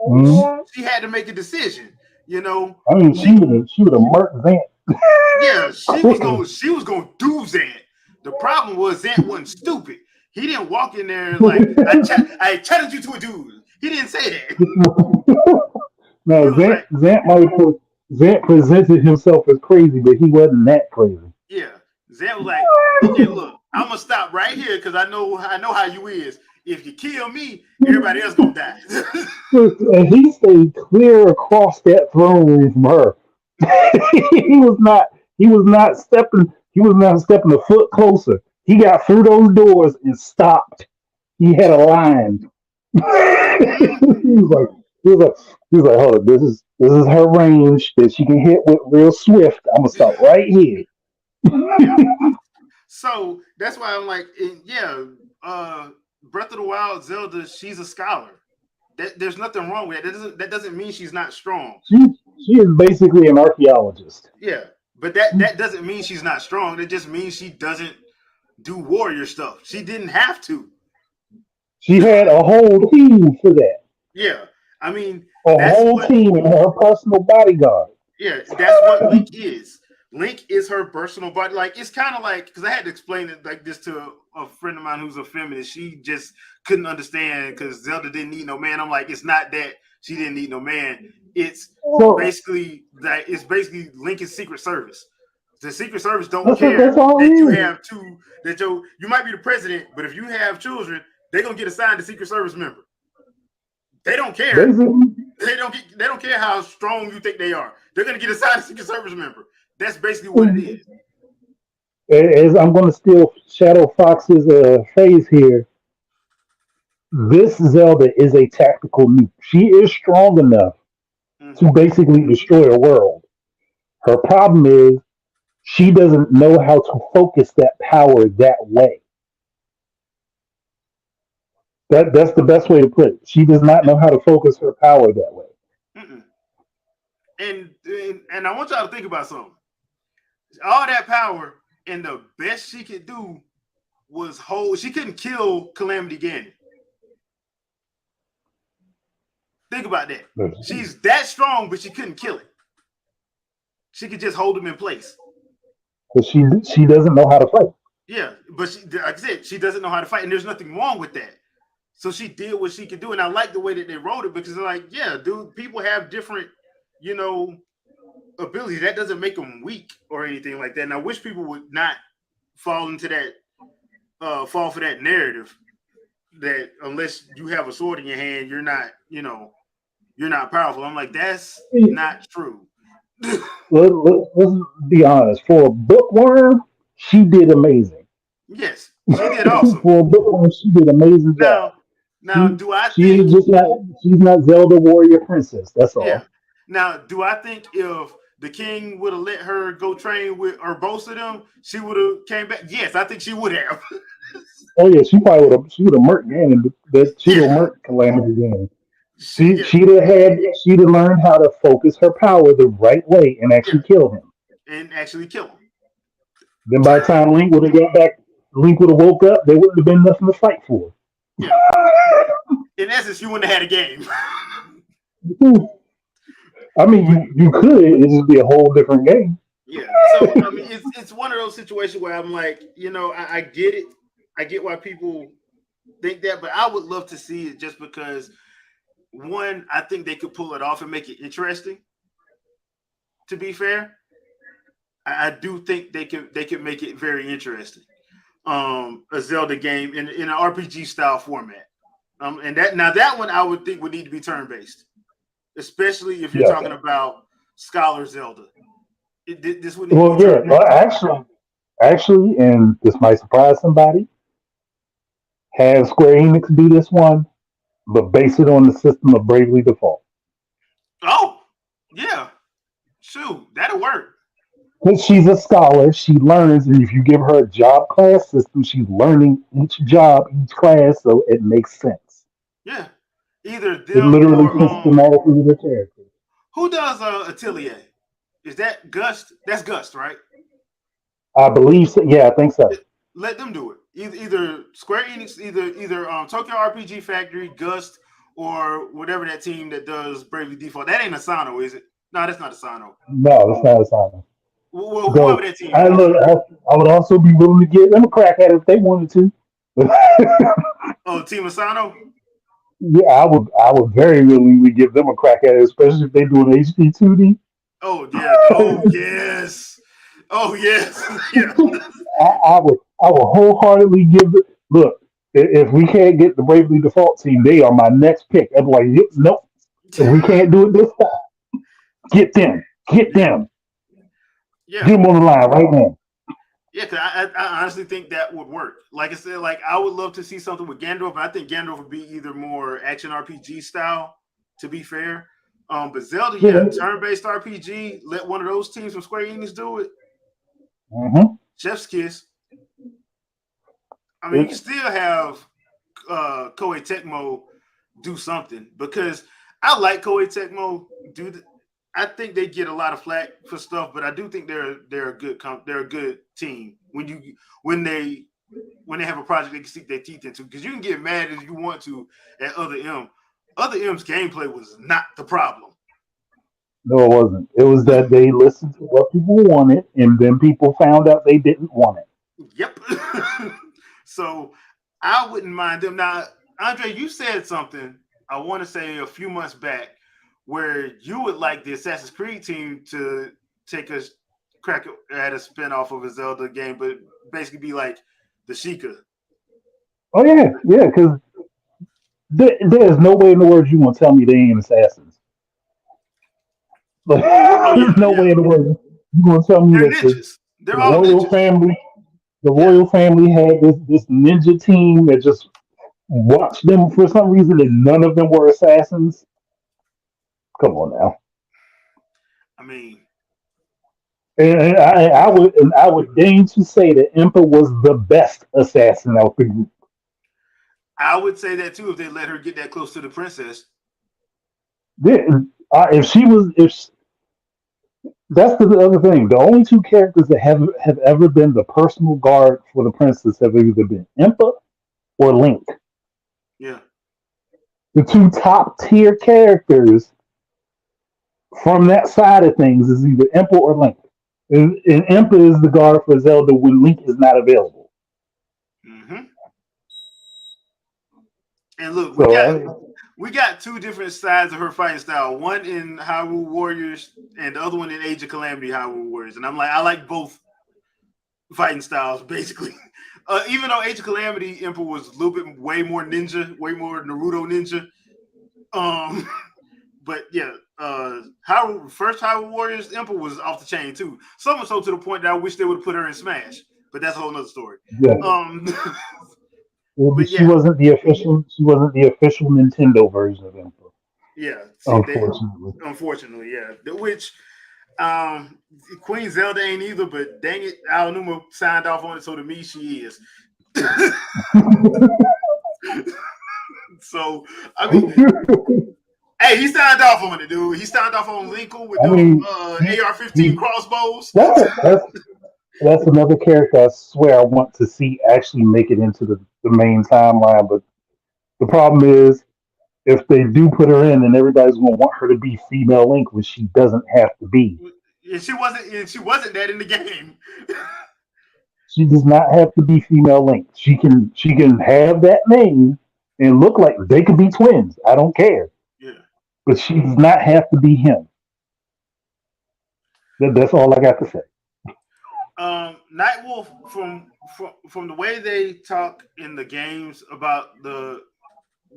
Mhm. She had to make a decision. You know, I mean, she she would have she would have murked Zant. yeah, Quickly. she was gonna do Zant. The problem was Zant wasn't stupid. He didn't walk in there like I challenge you to a duel. He didn't say that. He No, was like, Zant presented himself as crazy, but he wasn't that crazy. yeah. Zant was like, okay, look, I'm gonna stop right here because I know how you is. If you kill me, everybody else gonna die. And he stayed clear across that throne room from her. he was not he was not stepping a foot closer. He got through those doors and stopped. He had a line. he was like he was like he was like, hold on, this is her range that she can hit with real swift. I'm gonna stop right here. Yeah. So that's why I'm like, yeah, Breath of the Wild, Zelda, she's a scholar. There's nothing wrong with that. That doesn't mean she's not strong. She she is basically an archaeologist. Yeah, but that doesn't mean she's not strong. That just means she doesn't do warrior stuff. She didn't have to. She had a whole team for that. Yeah, I mean A that's whole what. team and her personal bodyguard. Yeah, that's what Link is. Link is her personal body. Like it's kind of like because I had to explain it like this to a friend of mine who's a feminist. She just couldn't understand because Zelda didn't need no man. I'm like, it's not that she didn't need no man. It's So basically Lincoln's Secret Service. The Secret Service don't that's care all it that you is. have two that you might be the president, but if you have children, they're gonna get assigned a Secret Service member. They don't care. Basically, They don't care how strong you think they are. They're gonna get assigned a Secret Service member. That's basically what it is. as I'm going to steal Shadow Fox's phrase here, this Zelda is a tactical nuke. She is strong enough to Mm-hmm. basically destroy a world. Her problem is she doesn't know how to focus that power that way. That's the best way to put it. She does not know how to focus her power that way. Mm-mm. And I want y'all to think about something. All that power and the best she could do was hold. She couldn't kill Calamity Ganon. Think about that. She's that strong, but she couldn't kill it. She could just hold him in place. But she doesn't know how to fight. Yeah, but like I said, she doesn't know how to fight, and there's nothing wrong with that. So she did what she could do, and I like the way that they wrote it because they're like, yeah, dude, people have different, you know, abilities. That doesn't make them weak or anything like that. And I wish people would not fall into that, fall for that narrative that unless you have a sword in your hand, you're not, you're not powerful. I'm like, that's not true. Let's be honest. For a bookworm, she did amazing. Yes, she did awesome. For a bookworm, she did an amazing job. Now, do I She think? is just not. She's not Zelda Warrior Princess. That's Yeah. all. Now, do I think if the king would have let her go train with or both of them, she would have came back? Yes, I think she would have. Oh yeah, she probably would have. She would have murked Ganon. That she would have Yeah, murked Calamity Ganon. she, yeah, She'd have had. She'd have learned how to focus her power the right way and yeah, actually kill him. and actually kill him. Then by the time Link would have got back, Link would have woke up. There wouldn't have been nothing to fight for. Yeah, in essence, you wouldn't have had a game. I mean, But you could. It'd just be a whole different game. yeah, so I mean, it's one of those situations where I'm like, I get it. I get why people think that, but I would love to see it just because one, I think they could pull it off and make it interesting. To be fair, I do think they could make it very interesting. A Zelda game in an RPG style format. And that one I would think would need to be turn based, especially if you're Yeah. talking about Scholar Zelda. This would need to Well, be yeah. turn Well, based. actually, and this might surprise somebody. Have Square Enix do this one, but base it on the system of Bravely Default. Oh, yeah, shoot, that'll work. Because she's a scholar, she learns, and if you give her a job class system, she's learning each job, each class, so it makes sense. Yeah, either It them literally or fits thematically with the character. who does Atelier? Is that Gust? That's Gust, right? I believe so. Yeah, I think so. Let them do it. Either Square Enix, either Tokyo RPG Factory, Gust, or whatever that team that does Bravely Default. That ain't Asano, is it? No, that's not Asano. No, it's not a sign. Well, whoever Go. that team is. I would also be willing to give them a crack at it if they wanted to. Oh, Team Asano. Yeah, I would very willingly give them a crack at it, especially if they do an HD 2D. Oh yeah. Oh yes. Oh yes. Yeah. I would wholeheartedly give it. Look, if we can't get the Bravely Default team, they are my next pick. I'm like, yep, nope. If we can't do it this time, get them, get Yeah. them, Yeah. get them on the line right now. Yeah, because I honestly think that would work. Like I said, like I would love to see something with Gandalf, but I think Gandalf would be either more action RPG style, to be fair. But Zelda, Yeah. yeah, turn-based RPG. Let one of those teams from Square Enix do it. Mm-hmm. Chef's kiss. I mean, you can still have Koei Tecmo do something because I like Koei Tecmo. I think they get a lot of flack for stuff, but I do think they're a good team when they have a project they can sink their teeth into. Because you can get mad as you want to at Other M. Other M's gameplay was not the problem. No, it wasn't. It was that they listened to what people wanted, and then people found out they didn't want it. Yep. So I wouldn't mind them. Now, Andre, you said something, I want to say a few months back, where you would like the Assassin's Creed team to take a crack at a spinoff of a Zelda game, but basically be like the Sheikah. Oh yeah, yeah, because there's no way in the world you gonna tell me they ain't assassins. Like, Oh there's yeah, no yeah. way in the world you gonna tell me They're that ninjas. the They're all royal ninjas. family, the Yeah. royal family had this ninja team that just watched them for some reason, and none of them were assassins. Come on now. I mean, And I would deign to say that Impa was the best assassin out the group. I would say that too if they let her get that close to the princess. Yeah, if she was, if that's the other thing. The only two characters that have ever been the personal guard for the princess have either been Impa or Link. Yeah. The two top tier characters from that side of things is either Impa or Link. And Impa is the guard for Zelda when Link is not available. Hmm. And look, we So got I mean, we got two different sides of her fighting style. One in Hyrule Warriors, and the other one in Age of Calamity Hyrule Warriors. And I'm like, I like both fighting styles, basically. Even though Age of Calamity Impa was a little bit way more ninja, way more Naruto ninja. Um, but yeah, first Hyrule Warriors Impa was off the chain too. So much so to the point that I wish they would have put her in Smash. But that's a whole nother story. yeah. Um, But but she yeah, wasn't the official. She wasn't the official Nintendo version of Impa, yeah. See, unfortunately. unfortunately, yeah. Which um, Queen Zelda ain't either, but dang it, Aonuma signed off on it, so to me, she is. So I mean, hey, he signed off on it, dude. He signed off on Linkle with I them mean, AR-15 crossbows. that's that's another character I swear I want to see actually make it into the main timeline. But the problem is, if they do put her in, then everybody's gonna want her to be female Link when she doesn't have to be. And she wasn't that in the game. She does not have to be female Link. She can have that name and look like they could be twins. I don't care. Yeah. But she does not have to be him. That's all I got to say. Nightwolf from the way they talk in the games about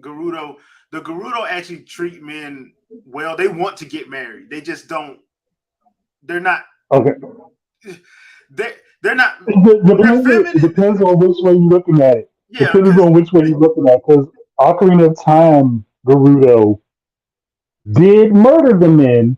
Gerudo, the Gerudo actually treat men well. They want to get married. They just don't. They're not. Okay. They're not. It They're depends, it feminine. depends on which way you're looking at it. Yeah, Depends on which way you're looking at it. Because Ocarina of Time, Gerudo did murder the men,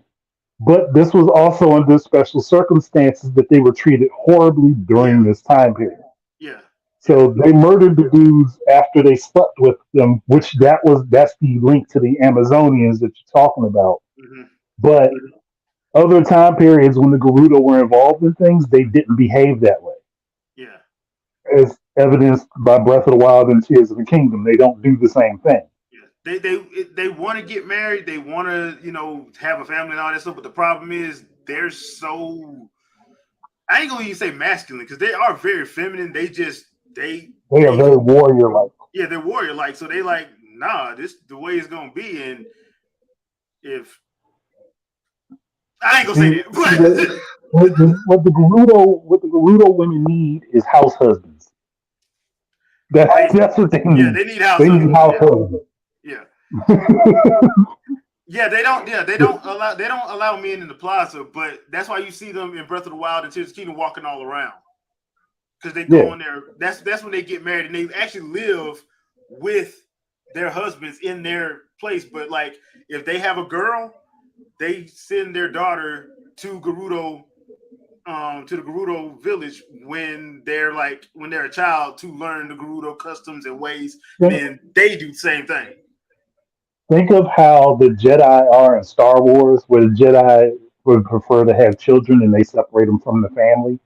but this was also under special circumstances that they were treated horribly during yeah, this time period. yeah, yeah. So they murdered the dudes after they slept with them, which that's the link to the Amazonians that you're talking about. Hmm. But other time periods when the Gerudo were involved in things, they didn't behave that way. Yeah, As evidenced by Breath of the Wild and Tears of the Kingdom, they don't do the same thing. yeah. They want to get married. They want to have a family and all that stuff. But the problem is they're so. I ain't gonna even say masculine because they are very feminine. They are They very warrior like. yeah, they're warrior like. So they like, nah, this the way it's gonna be. And if I ain't gonna say See, that, see but what the Gerudo women need is house husbands. That's what they yeah, need. they need house They need husbands. house husbands. Yeah. Yeah, they don't. Yeah, they don't allow men in the plaza, but that's why you see them in Breath of the Wild and Tears of the Kingdom walking all around because they go Yeah. on there. That's when they get married and they actually live with their husbands in their place. But like, if they have a girl, they send their daughter to the Gerudo village when they're a child to learn the Gerudo customs and ways, and Think, then they do the same thing. think of how the Jedi are in Star Wars, where the Jedi would prefer to have children and they separate them from the family.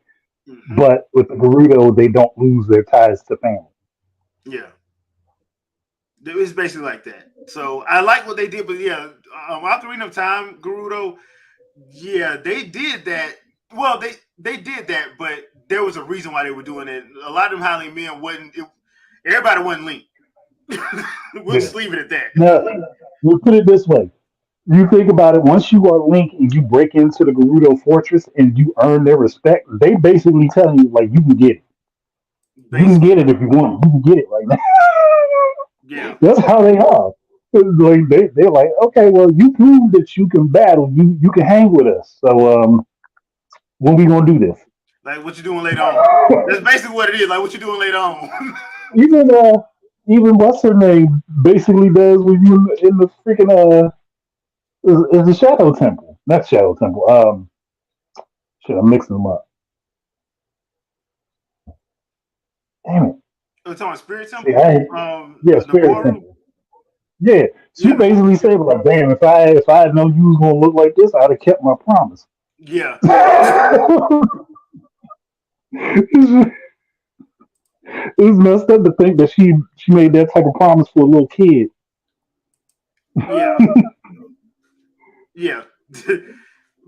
Hmm. But with the Gerudo, they don't lose their ties to family. Yeah. It's basically like that. So I like what they did, but yeah, Ocarina of Time, Gerudo, yeah, they did that. Well, they did that, but there was a reason why they were doing it. A lot of them Howling men wasn't. Everybody wasn't linked. We'll Yeah. just leave it at that. Now, we'll put it this way. You think about it, once you are Link and you break into the Gerudo fortress and you earn their respect, they basically tell you, like, you can get it. You can Basically, get it if you want. You can get it right now. yeah. That's how they are. Like they're like, okay, well, you prove that you can battle. You can hang with us. So when we gonna do this? Like what you doing later on? That's basically what it is. Like what you doing later on? even even what's her name basically does when you in the freaking is the Shadow Temple, not Shadow Temple. Shit, I'm mixing them up. Damn it. It's on Spirit See, Temple. yeah, Spirit Naboru. Temple. Yeah, she Yeah, Naboru. basically said like, damn, if I had known you was gonna look like this, I'd have kept my promise. Yeah, It's messed up to think that she made that type of promise for a little kid. yeah, yeah.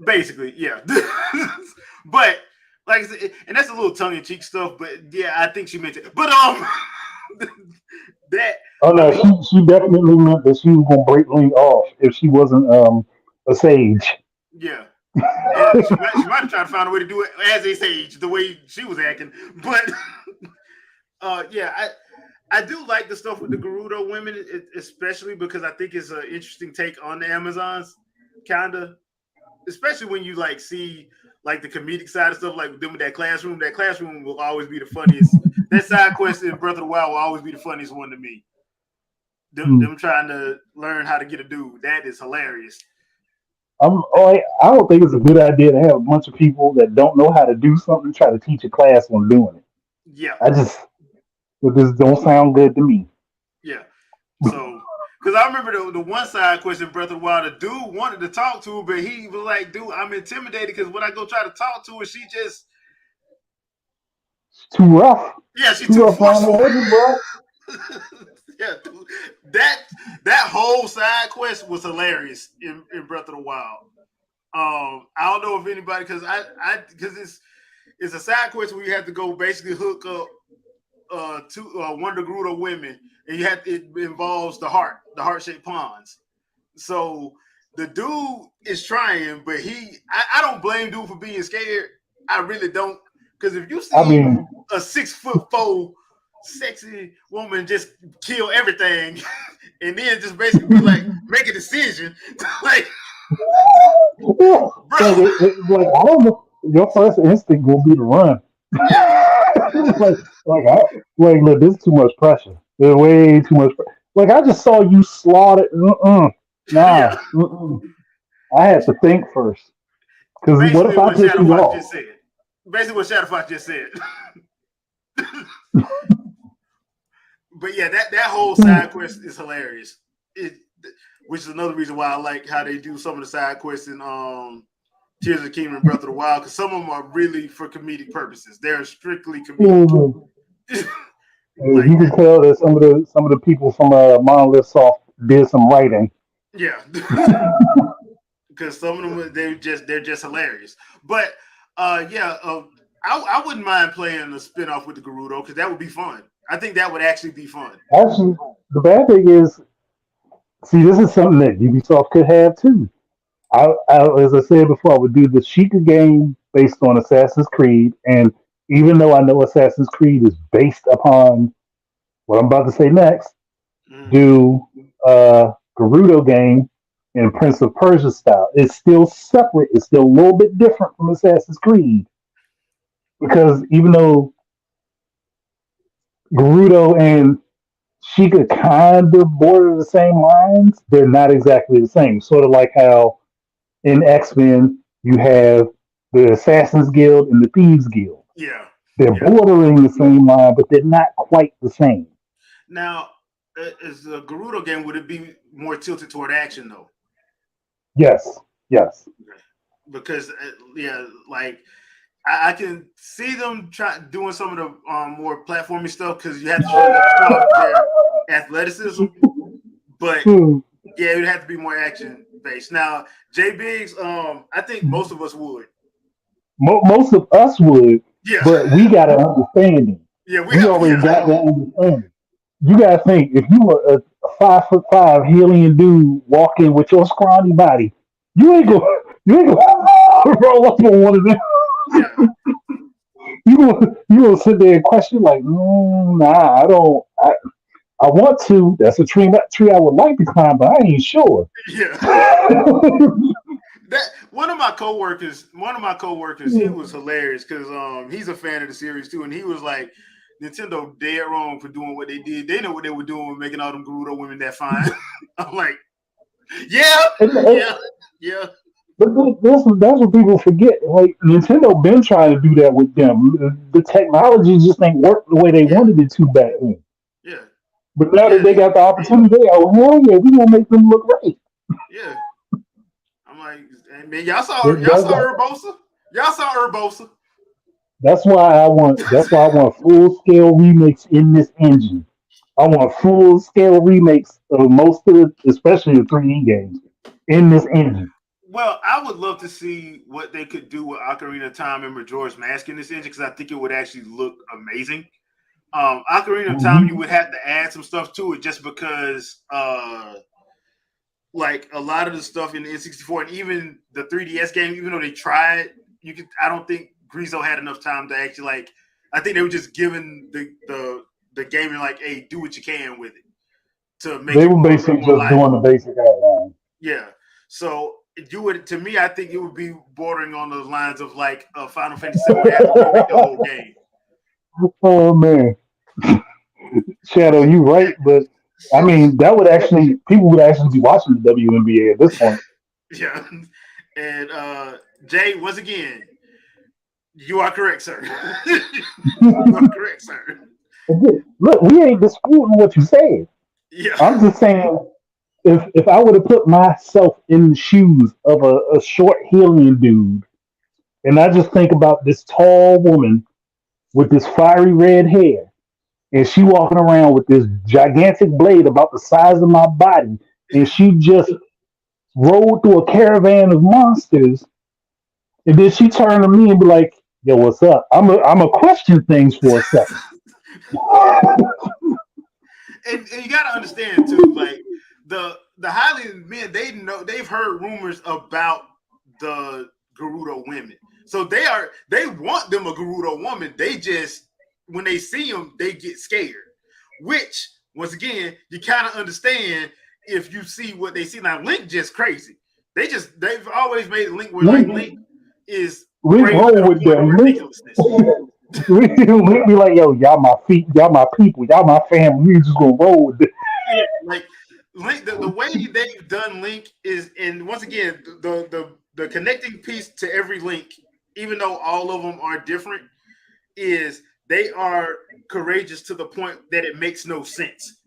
Basically, yeah. But like I said, and that's a little tongue in cheek stuff. But yeah, I think she meant it. But that Oh I no, mean, she definitely meant that she was gonna break Link off if she wasn't a sage. yeah. And she might have tried to find a way to do it as a sage, the way she was acting. But yeah, I do like the stuff with the Gerudo women, especially because I think it's an interesting take on the Amazons, kinda. Especially when you like see like the comedic side of stuff, like them with that classroom. That classroom will always be the funniest. That side quest in Breath of the Wild will always be the funniest one to me. Hmm. Them trying to learn how to get a dude. That is hilarious. I don't think it's a good idea to have a bunch of people that don't know how to do something try to teach a class on doing it. Yeah, It just don't sound good to me. yeah. So, because I remember the one side quest in Breath of the Wild, the dude wanted to talk to her, but he was like, "Dude, I'm intimidated because when I go try to talk to her, she just, It's too rough, yeah, she's too too rough around forceful." the edges, bro. Yeah, dude, that that whole side quest was hilarious in Breath of the Wild. I don't know if anybody because it's a side quest where you have to go basically hook up two one of the Gerudo women, and it involves the heart shaped ponds. So the dude is trying, but I don't blame dude for being scared. I really don't, because if you I see mean, a 6'4" sexy woman just kill everything, and then just basically be like make a decision, like bro, like I don't know. Your first instinct will be to run. yeah, like, look, this is too much pressure. There's way too much. Like, I just saw you slaughter. yeah. Nah. I had to think first. Because what if Basically, I what piss Shadow you Fox off? just said. Basically, what Shadow Fox just said. But yeah, that whole side quest is hilarious. It, which is another reason why I like how they do some of the side quests in Tears of the Kingdom and Breath of the Wild, because some of them are really for comedic purposes. They're strictly comedic. Mhm. Like You can tell that some of the people from Monolith Soft did some writing. yeah, because some of them they're just hilarious. But yeah, I wouldn't mind playing a spinoff with the Gerudo because that would be fun. I think that would actually be fun. Actually, the bad thing is, see, this is something that Ubisoft could have too. As I said before, I would do the Sheikah game based on Assassin's Creed, and even though I know Assassin's Creed is based upon what I'm about to say next, Mm, do Gerudo game in Prince of Persia style. It's still separate. It's still a little bit different from Assassin's Creed because even though Gerudo and Sheikah kind of border the same lines, they're not exactly the same. Sort of like how in X Men you have the Assassins Guild and the Thieves Guild. yeah, They're yeah. bordering the same line, but they're not quite the same. Now, as a Gerudo game, would it be more tilted toward action though? Yes, yes. Because yeah, like I can see them try doing some of the more platforming stuff because you have to show off their athleticism, but Hmm. yeah, it would have to be more action based. Now, J Biggs, I think most of us would. Most of us would, Yeah, but we got to understand it. yeah, we We have, already yeah, got that understanding. You got to think if you were a 5'5" alien dude walking with your scrawny body, you ain't yeah, gonna you ain't gonna roll up on one of them. yeah, You gonna sit there and question like, nah, I don't. I want to. That's a tree I would like to climb, but I ain't sure. yeah. That one of my coworkers, he was hilarious because he's a fan of the series too, and he was like, Nintendo dead wrong for doing what they did. They know what they were doing, making all them Gerudo women that fine. I'm like, yeah, And yeah, yeah, but that's what people forget. Like Nintendo been trying to do that with them. The technology just ain't worked the way they yeah, wanted it to back then. yeah, But now that yeah, they got the opportunity, oh hell yeah, we gonna make them look great. yeah. I'm like, hey, man, y'all saw That- Urbosa, y'all saw Urbosa. that's why I want full scale remakes in this engine. I want full scale remakes of most of the, especially the 3D games in this engine. Well, I would love to see what they could do with Ocarina of Time and Majora's Mask in this engine because I think it would actually look amazing. Ocarina of Time, you Mhm. would have to add some stuff to it just because, like a lot of the stuff in the N64 and even the 3DS game, even though they tried, I don't think Grizo had enough time to actually like. I think they were just giving the gamer like, hey, do what you can with it to make They it were basically more just lively. doing the basic outline. Yeah. So you would, to me, I think it would be bordering on the lines of like Final Fantasy VII would have to remake the whole game. Oh man, Shadow, you right, but I mean that would actually people would actually be watching the WNBA at this point. Yeah. And Jay, once again, you are correct, sir. You are correct, sir. Look, we ain't disputing what you said. Yeah. I'm just saying, if I would have put myself in the shoes of a short Hylian dude, and I just think about this tall woman with this fiery red hair, and she walking around with this gigantic blade about the size of my body, and she just rode through a caravan of monsters, and then she turned to me and be like, "Yo, what's up?" I'm a question things for a second. And you gotta understand too, like the Highland men, they've heard rumors about the Gerudo women. So they want them a Gerudo woman. They just when they see them, they get scared. Which once again, you kind of understand if you see what they see. Now Link just crazy. They've always made Link where like Link, Link is Link crazy to roll the with point of them. Link, ridiculousness. Link be like, "Yo, y'all my feet, y'all my people, y'all my family. We just gonna roll with this." Yeah, like Link, the way they've done Link is, and once again, the connecting piece to every Link, even though all of them are different, is they are courageous to the point that it makes no sense.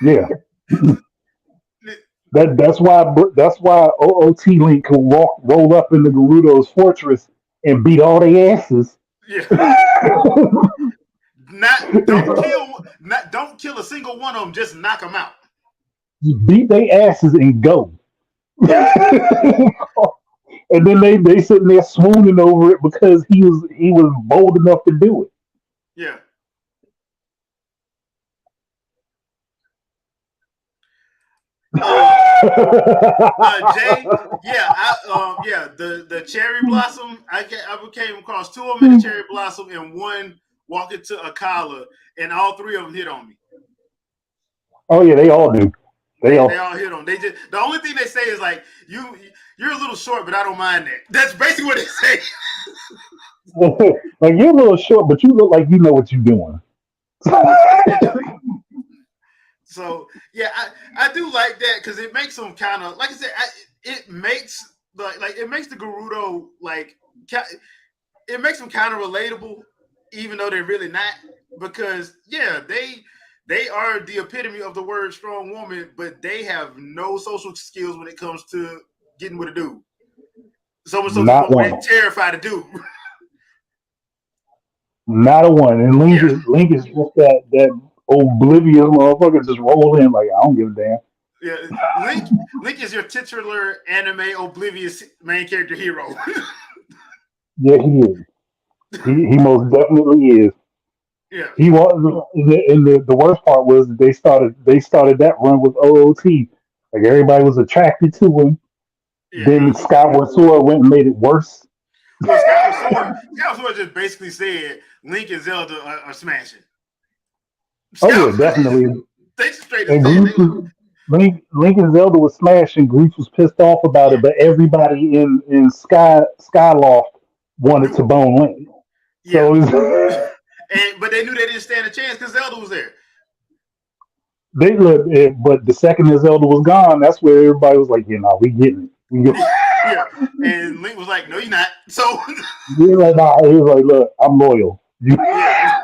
Yeah, that's why OOT Link can roll up into Gerudo's fortress and beat all their asses. Yeah, don't kill a single one of them. Just knock them out. Beat their asses and go. Yeah, And then they sitting there swooning over it because he was bold enough to do it. yeah. Uh, Jay, yeah, yeah, the cherry blossom. I came across two of them in the cherry blossom and one walking to Akala, and all three of them hit on me. Oh yeah, they all do. They They all all hit on. They just the only thing they say is like you're a little short, but I don't mind that. That's basically what they say. like you're a little short, but you look like you know what you're doing. Essentially. So yeah, I do like that because it makes them kind of like I said. It makes it makes the Gerudo like it makes them kind of relatable, even though they're really not. Because yeah, they are the epitome of the word strong woman, but they have no social skills when it comes to getting with a dude. So much so to the Not point where they're one. terrified of dude. Not a one. And Link Yeah, is Link is just that oblivious motherfucker just roll in like I don't give a damn. yeah. Link is your titular anime oblivious main character hero. Yeah, he is. He most definitely is. Yeah, He was, and the worst part was they started that run with OOT. Like everybody was attracted to him. yeah. Then Skyward Sword went and made it worse. Well, Skyward Sword just basically said Link and Zelda are smashing. Oh yeah, Skyward, definitely. they straight up And said Grief was Link and Zelda was smashed, and Grief was pissed off about yeah, it. But everybody in Skyloft wanted knew to it. bone Link. Yeah, So it's, but they knew they didn't stand a chance because Zelda was there. they look, but the second that Zelda was gone, that's where everybody was like, "Yeah, no, we getting it. We get, Yeah, and Link was like, "No, you're not." So we like, nah." He was like, "Look, I'm loyal." yeah,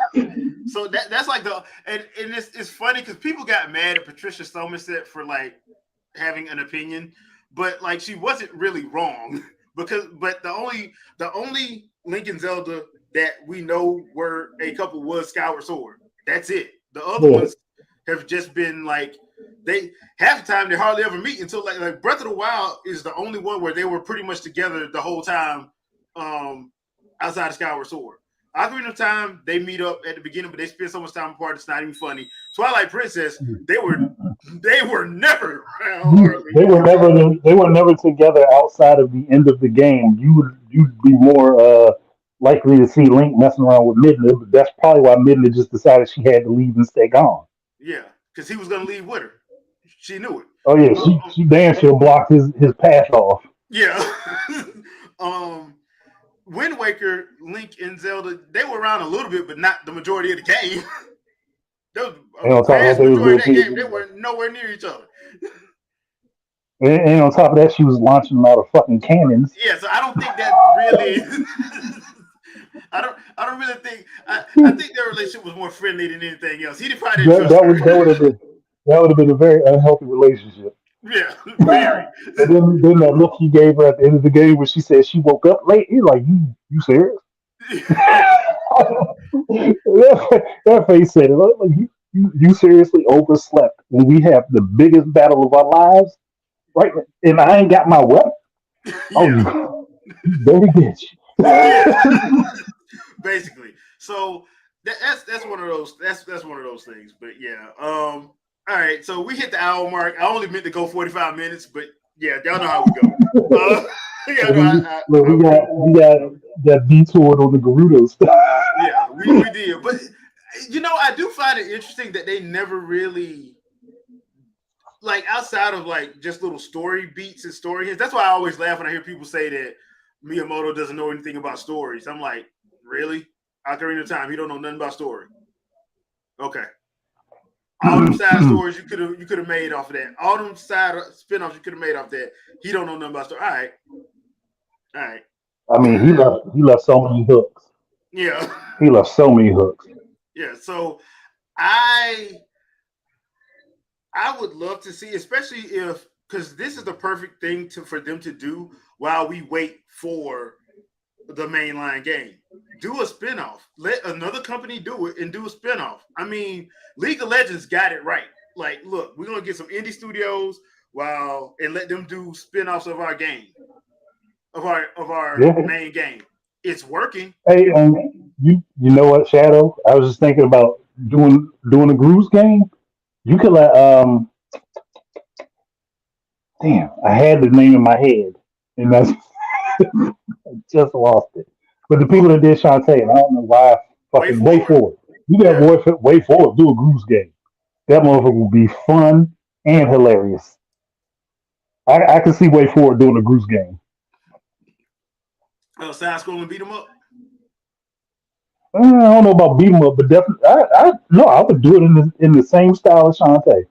so that's like and it's funny because people got mad at Patricia Somerset for like having an opinion, but like she wasn't really wrong because the only Link and Zelda that we know were a couple was Skyward Sword. That's it. The other Yeah, ones have just been like they half the time they hardly ever meet until like Breath of the Wild is the only one where they were pretty much together the whole time, outside of Skyward Sword. Ocarina of Time, they meet up at the beginning, but they spend so much time apart it's not even funny. Twilight Princess, they were never around. They were never together outside of the end of the game. You'd be more likely to see Link messing around with Midna, but that's probably why Midna just decided she had to leave and stay gone. Yeah, because he was gonna leave with her. She knew it. Oh yeah, she damn sure blocked his path off. Yeah. Wind Waker, Link, and Zelda, they were around a little bit, but not the majority of the game. The vast majority of that game, they were nowhere near each other. And on top of that, she was launching them out of fucking cannons. Yeah, so I don't think that really. I don't really think. I think their relationship was more friendly than anything else. He probably didn't trust her. That would have been a very unhealthy relationship. Yeah, very. And then that look he gave her at the end of the game where she said she woke up late. You're like, you serious? that face said it. Like, you seriously overslept when we have the biggest battle of our lives, right? And I ain't got my weapon. Yeah. Oh, you dirty bitch. Yeah. Basically. So that's one of those. That's one of those things. But yeah. All right. So we hit the hour mark. I only meant to go 45 minutes, but yeah, y'all know how we go. We got detoured on the Gerudo stuff. Yeah, we did. But I do find it interesting that they never really, like, outside of like just little story beats and story hits. That's why I always laugh when I hear people say that Miyamoto doesn't know anything about stories. I'm like, really? Ocarina of Time, he don't know nothing about story. Okay. All them side stories you could have made off of that. All them side spinoffs you could have made off that. He don't know nothing about story. All right. I mean, he left so many hooks. Yeah. He left so many hooks. Yeah. So I would love to see, especially because this is the perfect thing for them to do while we wait for the mainline game. Do a spinoff. Let another company do it and do a spinoff. I mean, League of Legends got it right. Like, look, we're gonna get some indie studios and let them do spinoffs of our game, of our main game. It's working. Hey, you know what, Shadow? I was just thinking about doing a Grooves game. You could let damn, I had the name in my head, and I just lost it. But the people that did Shantae, and I don't know why. Fucking Way Forward. You got Way Forward. Do a Grooves game. That motherfucker will be fun and hilarious. I can see Way Forward doing a Grooves game. Side scrolling beat 'em up. I don't know about beat 'em up, but definitely, I would do it in the same style as Shantae.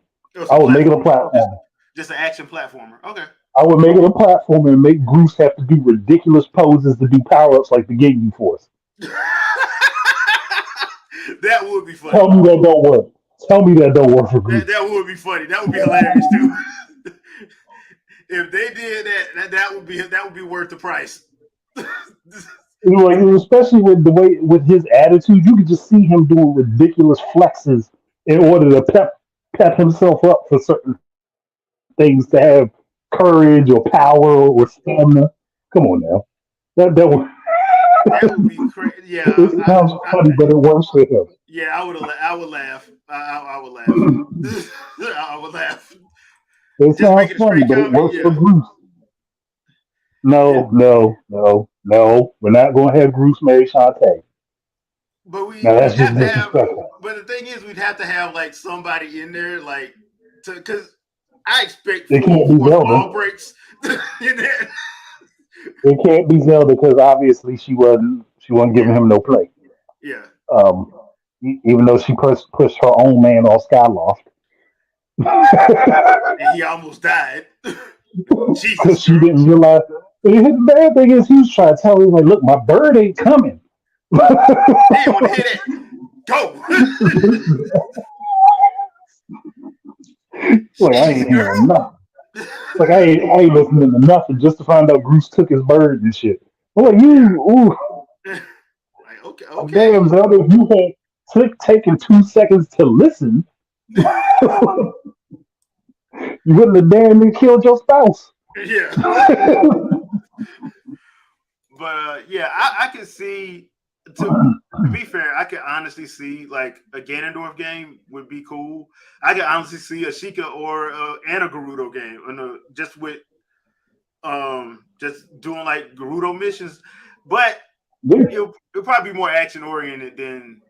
I would make it a platform. Just an action platformer. Okay. I would make it a platform and make Bruce have to do ridiculous poses to do power-ups like the Ginyu Force. That would be funny. Tell me that don't work. Tell me that don't work for Bruce. That would be funny. That would be hilarious too. If they did that would be worth the price. Like, especially with his attitude, you could just see him doing ridiculous flexes in order to pep himself up for certain things, to have courage or power or stamina. Come on now, that would be crazy. Yeah, it sounds funny, but it works for him. Yeah, I would laugh. I would laugh. I would laugh. It sounds funny, but it works for Bruce. No. We're not going to have Bruce marry Shantae. But that's just disrespectful. But the thing is, we'd have to have like somebody in there, like, because I expect it can't be Zelda. Ball breaks in there. It can't be Zelda because obviously she wasn't giving him no play. Yeah. Even though she pushed her own man off Skyloft. And he almost died. Because she didn't realize. The bad thing is, he was trying to tell her, like, look, my bird ain't coming. They didn't want to hear that. Go. Like, I ain't hearing nothing. Like, I ain't listening to nothing just to find out Bruce took his bird and shit. I'm like, ooh. Like, okay. Damn, Zelda, if you had taken 2 seconds to listen. You wouldn't have damn near killed your spouse. Yeah. But yeah, I can see. To be fair, I can honestly see like a Ganondorf game would be cool. I can honestly see a Sheikah or and a Gerudo game, and just with just doing like Gerudo missions. But Yeah. it'll probably be more action oriented than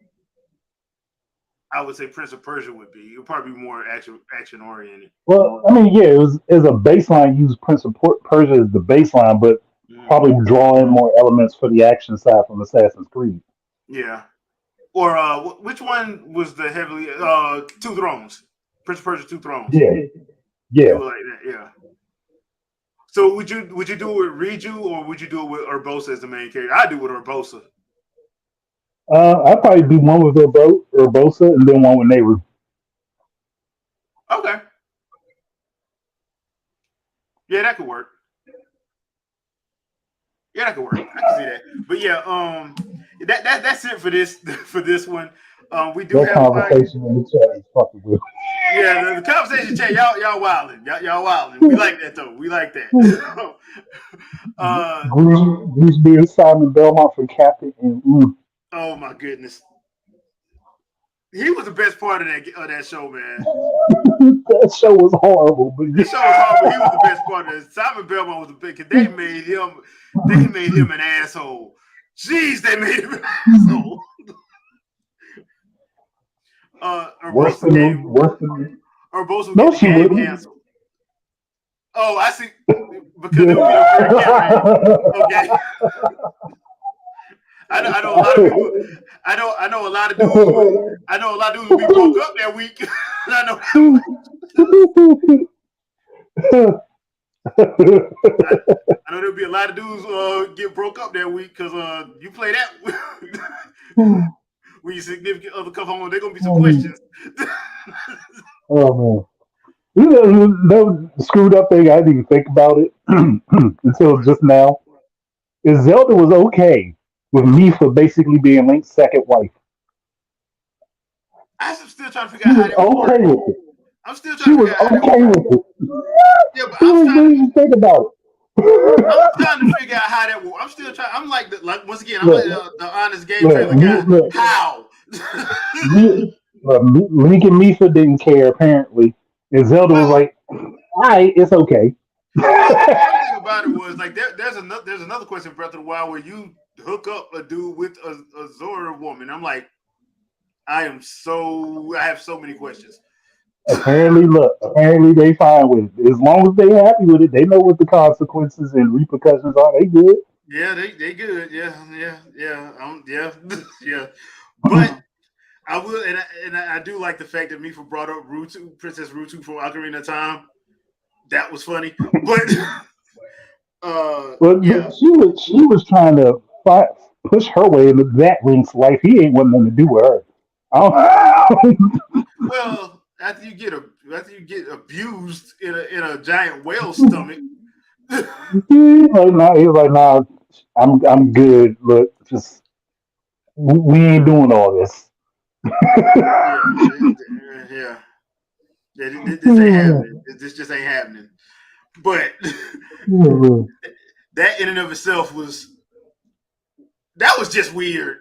I would say Prince of Persia would be. It'll probably be more action oriented. Well, I mean, yeah, it was as a baseline. Use Prince of Persia as the baseline, but Mm-hmm. probably draw in more elements for the action side from Assassin's Creed. Yeah. Or which one was the heavily Two Thrones? Prince of Persia Two Thrones. Yeah, yeah. Do it like that, yeah. So would you do it with Riju or would you do it with Urbosa as the main character? I do it with Urbosa. I'd probably do one with Urbosa and then one with Nehru. Okay. Yeah, that could work. Yeah, that could work. I can see that. But yeah, that's it for this for this one. We do That have conversation in the chat is fucking weird. yeah, the conversation chat. Y'all wilding. Y'all wilding. We like that though. We like that. Bruce being Simon Belmont for captain and Oh my goodness. He was the best part of that show, man. that show was horrible. But The show was horrible. He was the best part of it. Simon Belmont was the big. Cause they made him an asshole. Jeez, they made him an asshole. worse Urbosa than Urbosa no, get the she game wouldn't. canceled. Oh, I see. Because there will be no fair camera. Okay. I know a lot of people. I know a lot of dudes. I know a lot of dudes will be broke up that week. I know there'll be a lot of dudes get broke up that week because you play that when your significant other come home. There's gonna be some questions. Oh man. You know, the screwed up thing, I didn't even think about it until just now. Is Zelda was okay with Mifa basically being Link's second wife. I'm still trying to She figure out how was that would okay work. with it. I'm still She trying to was figure out how that okay would work. with it. Yeah, but She was didn't think about I'm it. trying to figure out how that works. I'm still trying. I'm like once again, I'm Look, like the honest game trailer guy. look, How? Link and Mifa didn't care apparently, and Zelda was Well, like, "All right, it's okay." well, the funny thing about it was like there's another question in Breath of the Wild where you hook up a dude with a Zora woman. I'm like, I have so many questions. Apparently they fine with it. As long as they happy with it, they know what the consequences and repercussions are. They good. Yeah, they good. Yeah, yeah. Yeah. But I will, and I do like the fact that Mifa brought up Princess Rutu from Ocarina of Time. That was funny, but But yeah. she was trying to push her way into that Link's life. He ain't wanting nothing to do with her. Well, after you get abused in a giant whale stomach. He was like, nah, I'm good. Look, just we ain't doing all this. Yeah. This ain't happening. This just ain't happening. But that in and of itself was just weird.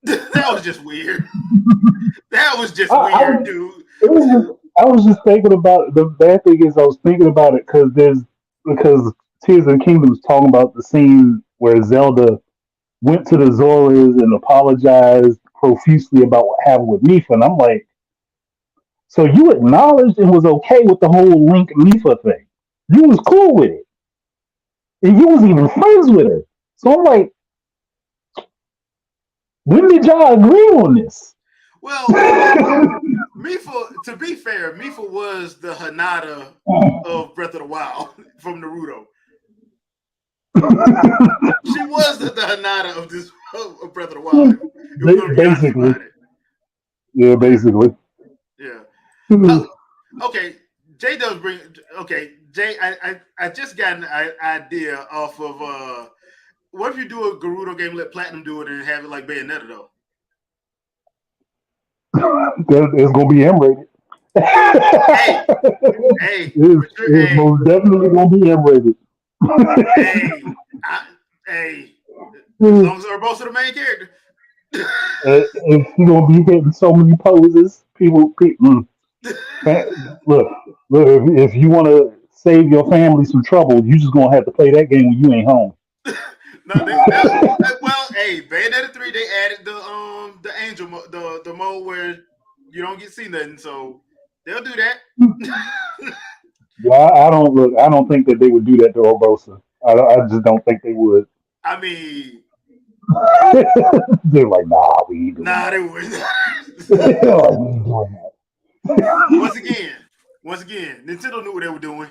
That was just weird. That was just weird, dude. I was just thinking about the bad thing is I was thinking about it because Tears of the Kingdom was talking about the scene where Zelda went to the Zoras and apologized profusely about what happened with Mifa, and I'm like, so you acknowledged and was okay with the whole Link Mifa thing. You was cool with it, and you was even friends with her. So I'm like, when did y'all agree on this? Well, Mifa, to be fair, Mifa was the Hanada of Breath of the Wild from Naruto. She was the Hanada of this of Breath of the Wild. Basically. Yeah, basically. Yeah. Okay. Jay does bring. Okay, Jay. I just got an idea off of. What if you do a Gerudo game, let Platinum do it, and have it like Bayonetta though? It's gonna be M-rated. Hey, hey, it's, but you're, it's hey, most definitely gonna be M-rated. hey, hey. As long as they're both of the main character. If you're gonna be hitting so many poses, look, look. If you want to save your family some trouble, you just gonna have to play that game when you ain't home. No, well, hey, Bayonetta 3, they added the angel the mode where you don't get to see nothing, so they'll do that. Yeah, I don't look. I don't think that they would do that to Urbosa. I just don't think they would. I mean, They're like, nah, we ain't doing nah, they that. wouldn't. They're like, we ain't doing once again, once again, Nintendo knew what they were doing.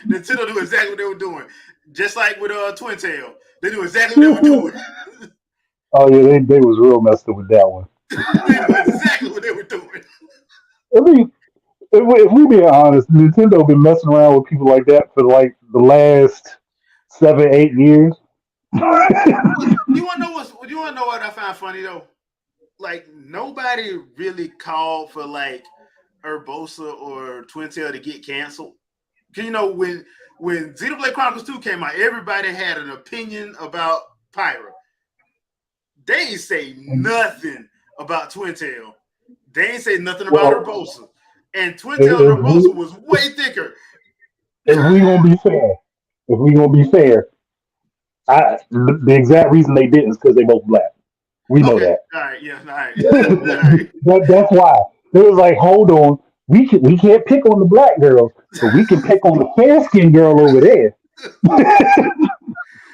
Nintendo knew exactly what they were doing. Just like with Twin Tail, they knew exactly what they were doing. that. Oh yeah, they was real messed up with that one. They knew exactly what they were doing. I mean, if we be honest, Nintendo been messing around with people like that for like the last 7, 8 years. But you want to know what? You want to know what I find funny though? Like nobody really called for like Urbosa or Twin Tail to get canceled. Cause you know when Xenoblade Chronicles 2 came out, everybody had an opinion about Pyra. They ain't say nothing about Twin Tail. They ain't say nothing about Well, Urbosa. And Twin if, Tail and if Urbosa we was way thicker. if we gonna be fair, if we gonna be fair, the exact reason they didn't is because they both black. We know Okay, that. all right, yeah, all right, all right. That's why they was like, hold on, we can't pick on the black girls, but we can pick on the fair skinned girl over there.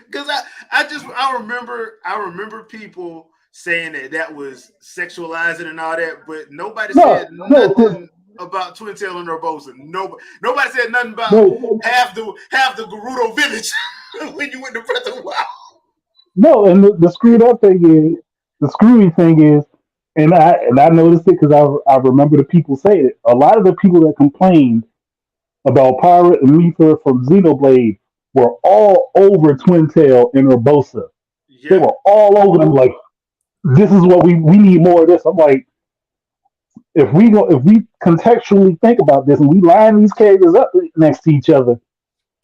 Because I remember people saying that was sexualizing and all that, but nobody said No, no, nothing about Twin Tail and Urbosa. Nobody said nothing about no, half the Gerudo village when you went to Breath of the Wild. no. And the screwed up thing is, the screwy thing is, and I noticed it because I remember the people saying it. A lot of the people that complained about Pirate and Mipha from Xenoblade were all over Twin Tail and Urbosa. They Yeah, were all over them like, this is what we need more of this. I'm like, if we contextually think about this and we line these characters up next to each other,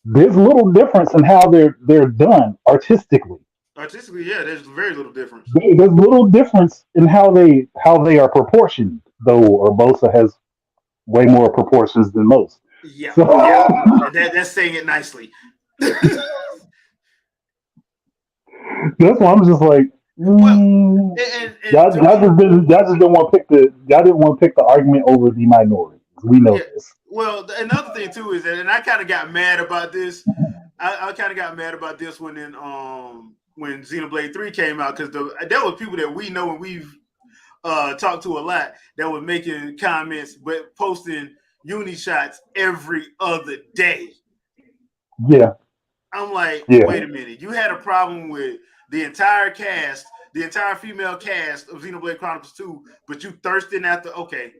there's a little difference in how they're done artistically. artistically, yeah, there's very little difference. There's little difference in how they are proportioned, though Urbosa has way more proportions than most. Yeah, So yeah, that's saying it nicely. that's why I'm just like, Well, mm, and to me, y'all just didn't want to pick the y'all didn't want to pick the argument over the minority. We know yeah. this. Well, another thing too is that, and I kind of got mad about this. I kind of got mad about this when Xenoblade 3 came out because there were people that we know and we've talked to a lot that were making comments but posting uni shots every other day. Yeah, I'm like, yeah. wait a minute, you had a problem with the entire cast, the entire female cast of Xenoblade Chronicles 2, but you thirsting after okay.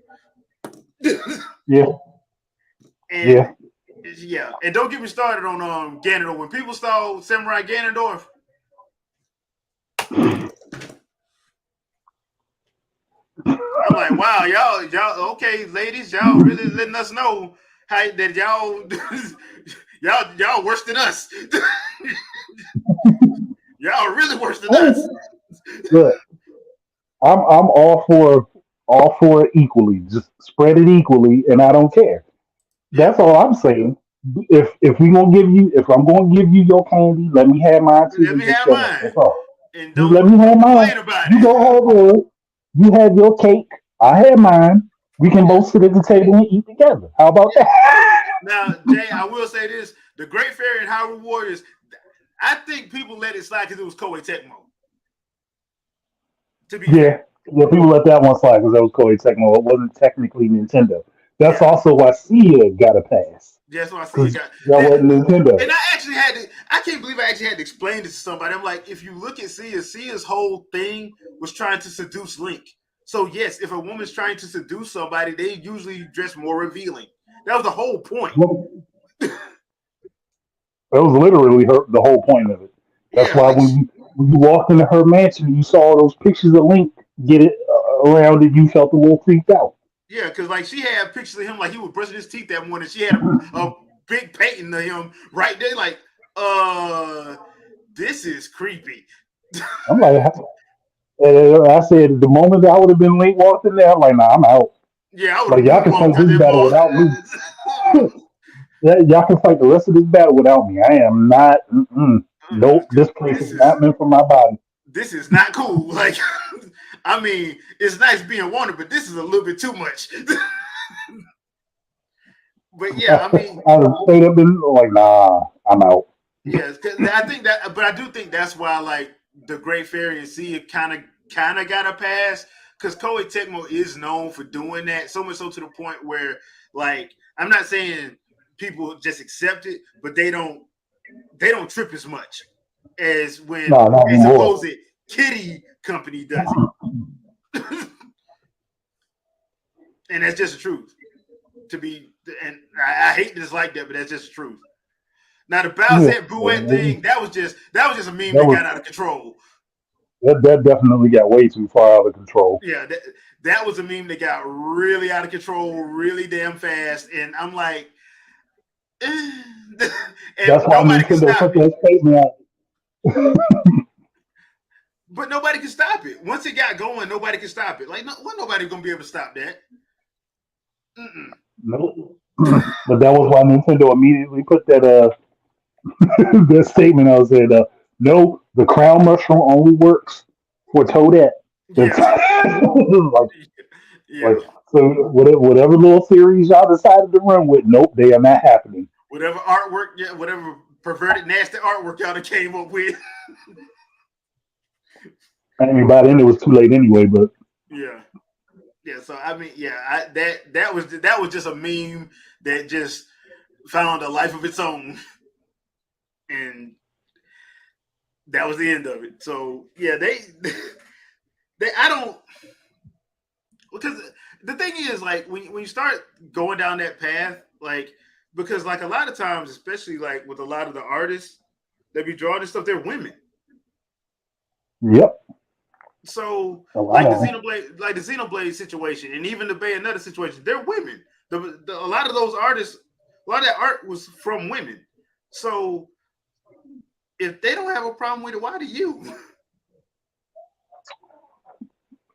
Yeah, And yeah. yeah, and don't get me started on Ganondorf. When people saw Samurai Ganondorf, I'm like, wow, y'all, okay, ladies, y'all really letting us know how that y'all worse than us. Y'all really worse than us. Look, I'm all for it equally. Just spread it equally, and I don't care. Yeah, That's all I'm saying. If I'm gonna give you your candy, let me have mine too, let and me just have shut up. That's mine, all. and Just let me don't have mine. complain about You it. go have yours. You have your cake. I have mine. We can Yeah. both sit at the table and eat together. How about Yeah. that? Now, Jay, I will say this: the Great Fairy and Hyrule Warriors. I think people let it slide because it was Koei Tecmo. To be Yeah, fair, yeah. People let that one slide because that was Koei Tecmo. It wasn't technically Nintendo. That's yeah. also why Sia got a pass That's what I see. You because got that that, wasn't Nintendo. and I actually had to. I can't believe I actually had to explain this to somebody. I'm like, if you look at Sia's whole thing was trying to seduce Link. So yes, if a woman's trying to seduce somebody, they usually dress more revealing. That was the whole point. That was literally the whole point of it. That's Yeah, why like when you walked into her mansion and you saw those pictures of Link get it around it, you felt a little freaked out. Yeah, because like she had pictures of him like he was brushing his teeth that morning. She had a big painting of him right there. Like, this is creepy. I'm like, I said, the moment that I would have been late walked in there, I'm like, nah, I'm out. Yeah, I would have Like, y'all can fight moonwalked out this that battle ball. without me. Y'all can fight the rest of this battle without me. I am not. Nope, this place is not meant for my body. This is not cool. Like, I mean, it's nice being wanted, but this is a little bit too much. But yeah, I mean, I was straight up been like, nah, I'm out. yes, I think that, but I do think that's why like the Great Fairy and Sea kind of got a pass because Koei Tecmo is known for doing that so much so to the point where like I'm not saying people just accept it, but they don't trip as much as when No, not a anymore. supposed kitty company does it. And that's just the truth. And I hate this like that, but that's just the truth. Now the Bowsette Bouette thing, that was just a meme that got out of control. That definitely got way too far out of control. Yeah, that was a meme that got really out of control, really damn fast, and I'm like, and That's why nobody can Nintendo stop put it. that statement out. But nobody can stop it. Once it got going, nobody can stop it. Like, nobody gonna be able to stop that. Nope. But that was why Nintendo immediately put that that statement out said, no, the crown mushroom only works for Toadette. It's Yeah, like, yeah. so whatever little series y'all decided to run with, nope, they are not happening. Whatever artwork, yeah, whatever perverted, nasty artwork y'all done came up with. I mean, by then it was too late anyway. But Yeah. So I mean, yeah, that was just a meme that just found a life of its own, and that was the end of it. So yeah, they I don't because the thing is like when you start going down that path, like because like a lot of times, especially like with a lot of the artists that be drawing this stuff, they're women. yep, So a lot of them. Like the Xenoblade situation, and even the Bayonetta situation, they're women. A lot of those artists, a lot of that art was from women. So if they don't have a problem with it, why do you?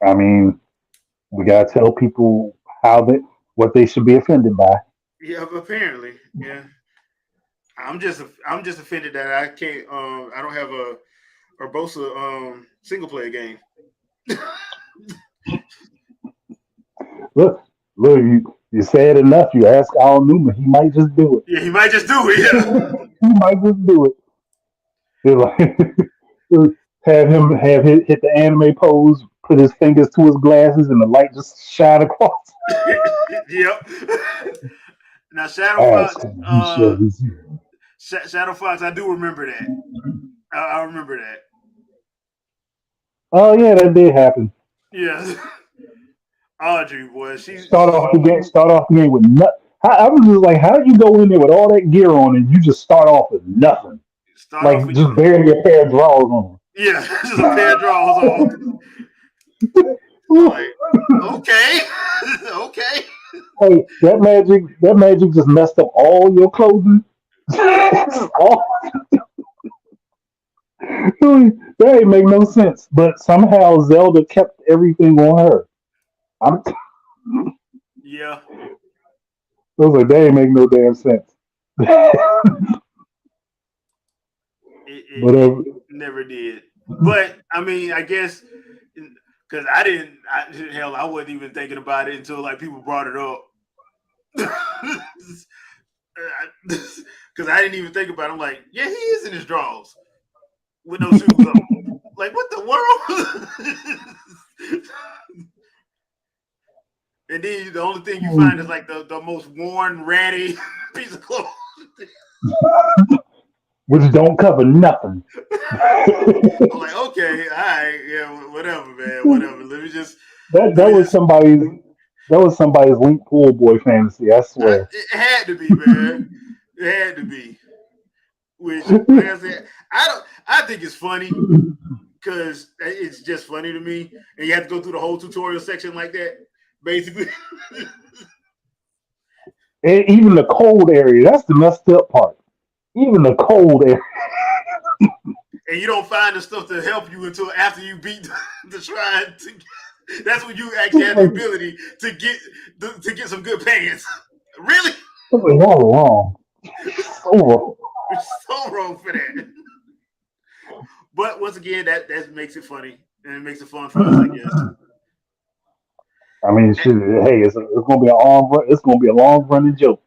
I mean, we gotta tell people what they should be offended by. Yeah, apparently, yeah. I'm just offended that I can't. I don't have a Urbosa single player game. Look, you said enough. You ask Al Newman, he might just do it. Yeah, he might just do it. Yeah. He might just do it. They're like, have him hit the anime pose, put his fingers to his glasses, and the light just shine across. Yep. Now Shadow Ask Fox, him, he shall receive. Shadow Fox, I do remember that. I remember that. Oh yeah, that did happen. Yeah. Audrey, boy, Start off the game with nothing. I was just like, how do you go in there with all that gear on and you just start off with nothing? start Like off with just barely a pair of drawers on. yeah, just a pair of drawers on. I'm like, okay, okay. Hey, that magic just messed up all your clothing. All- that ain't make no sense. But somehow Zelda kept everything on her. I'm, I Yeah, was like, that ain't make no damn sense. it Whatever. never did. But I mean, I guess because hell, I wasn't even thinking about it until like people brought it up. Because I didn't even think about it. I'm like, yeah, he is in his drawers with no shoes on. Like, what the world? And then the only thing you find is like the most worn, ratty piece of clothes. Which don't cover nothing. I'm like, okay, all right, yeah, whatever, man, whatever. That Let that me was just. somebody's that was somebody's Link Pool Boy fantasy. I swear. It had to be, man. It had to be. Which, like I said, I think it's funny because it's just funny to me, and you have to go through the whole tutorial section like that. basically. And even the cold area, that's the messed up part. Even the cold area. And you don't find the stuff to help you until after you beat the shrine. That's when you actually have the ability to get some good pants. Really? Something all wrong. So wrong. It's so wrong for that. But once again, that makes it funny and it makes it fun for us, I guess. I mean, shit, hey, it's gonna be it's gonna be a long running joke.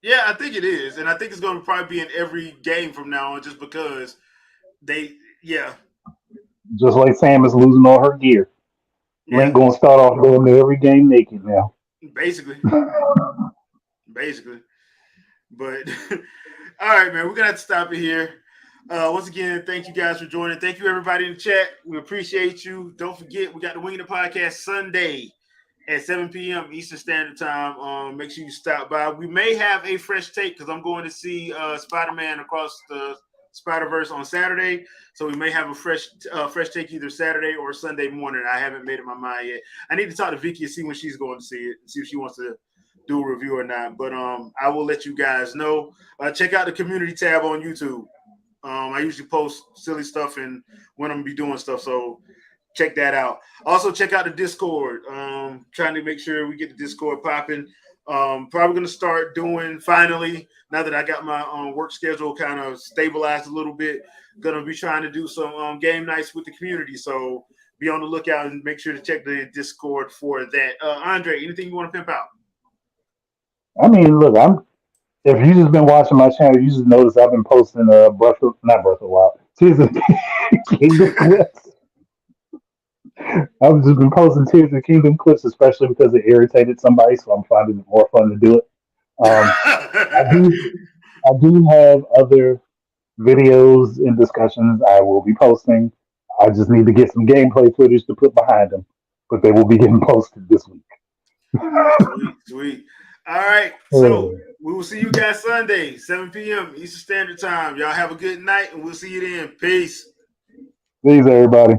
Yeah, I think it is, and I think it's going to probably be in every game from now on, just because yeah, Just like Samus losing all her gear. Link yeah, gonna start off going to every game naked now. basically. But all right, man, we're gonna have to stop it here. Once again, thank you guys for joining. Thank you, everybody in the chat. We appreciate you. Don't forget, we got the Winging the Podcast Sunday at 7 p.m. Eastern Standard Time. Make sure you stop by. We may have a fresh take because I'm going to see Spider-Man Across the Spider-Verse on Saturday. So we may have a fresh take either Saturday or Sunday morning. I haven't made up my mind yet. I need to talk to Vicky and see when she's going to see it, see if she wants to do a review or not. But I will let you guys know. Check out the community tab on YouTube. I usually post silly stuff and when I'm going to be doing stuff. So check that out. Also, check out the Discord. Trying to make sure we get the Discord popping. Probably going to start doing, finally, now that I got my work schedule kind of stabilized a little bit, going to be trying to do some game nights with the community. So be on the lookout and make sure to check the Discord for that. Andre, anything you want to pimp out? I mean, look, if you just been watching my channel, you just notice I've been posting not Breath of the Wild, Tears of Kingdom clips. I've just been posting Tears of the Kingdom clips, especially because it irritated somebody, so I'm finding it more fun to do it. I do have other videos and discussions I will be posting. I just need to get some gameplay footage to put behind them, but they will be getting posted this week. Sweet. All right. So we will see you guys Sunday, 7 p.m. Eastern Standard Time. Y'all have a good night, and we'll see you then. Peace. Peace, everybody.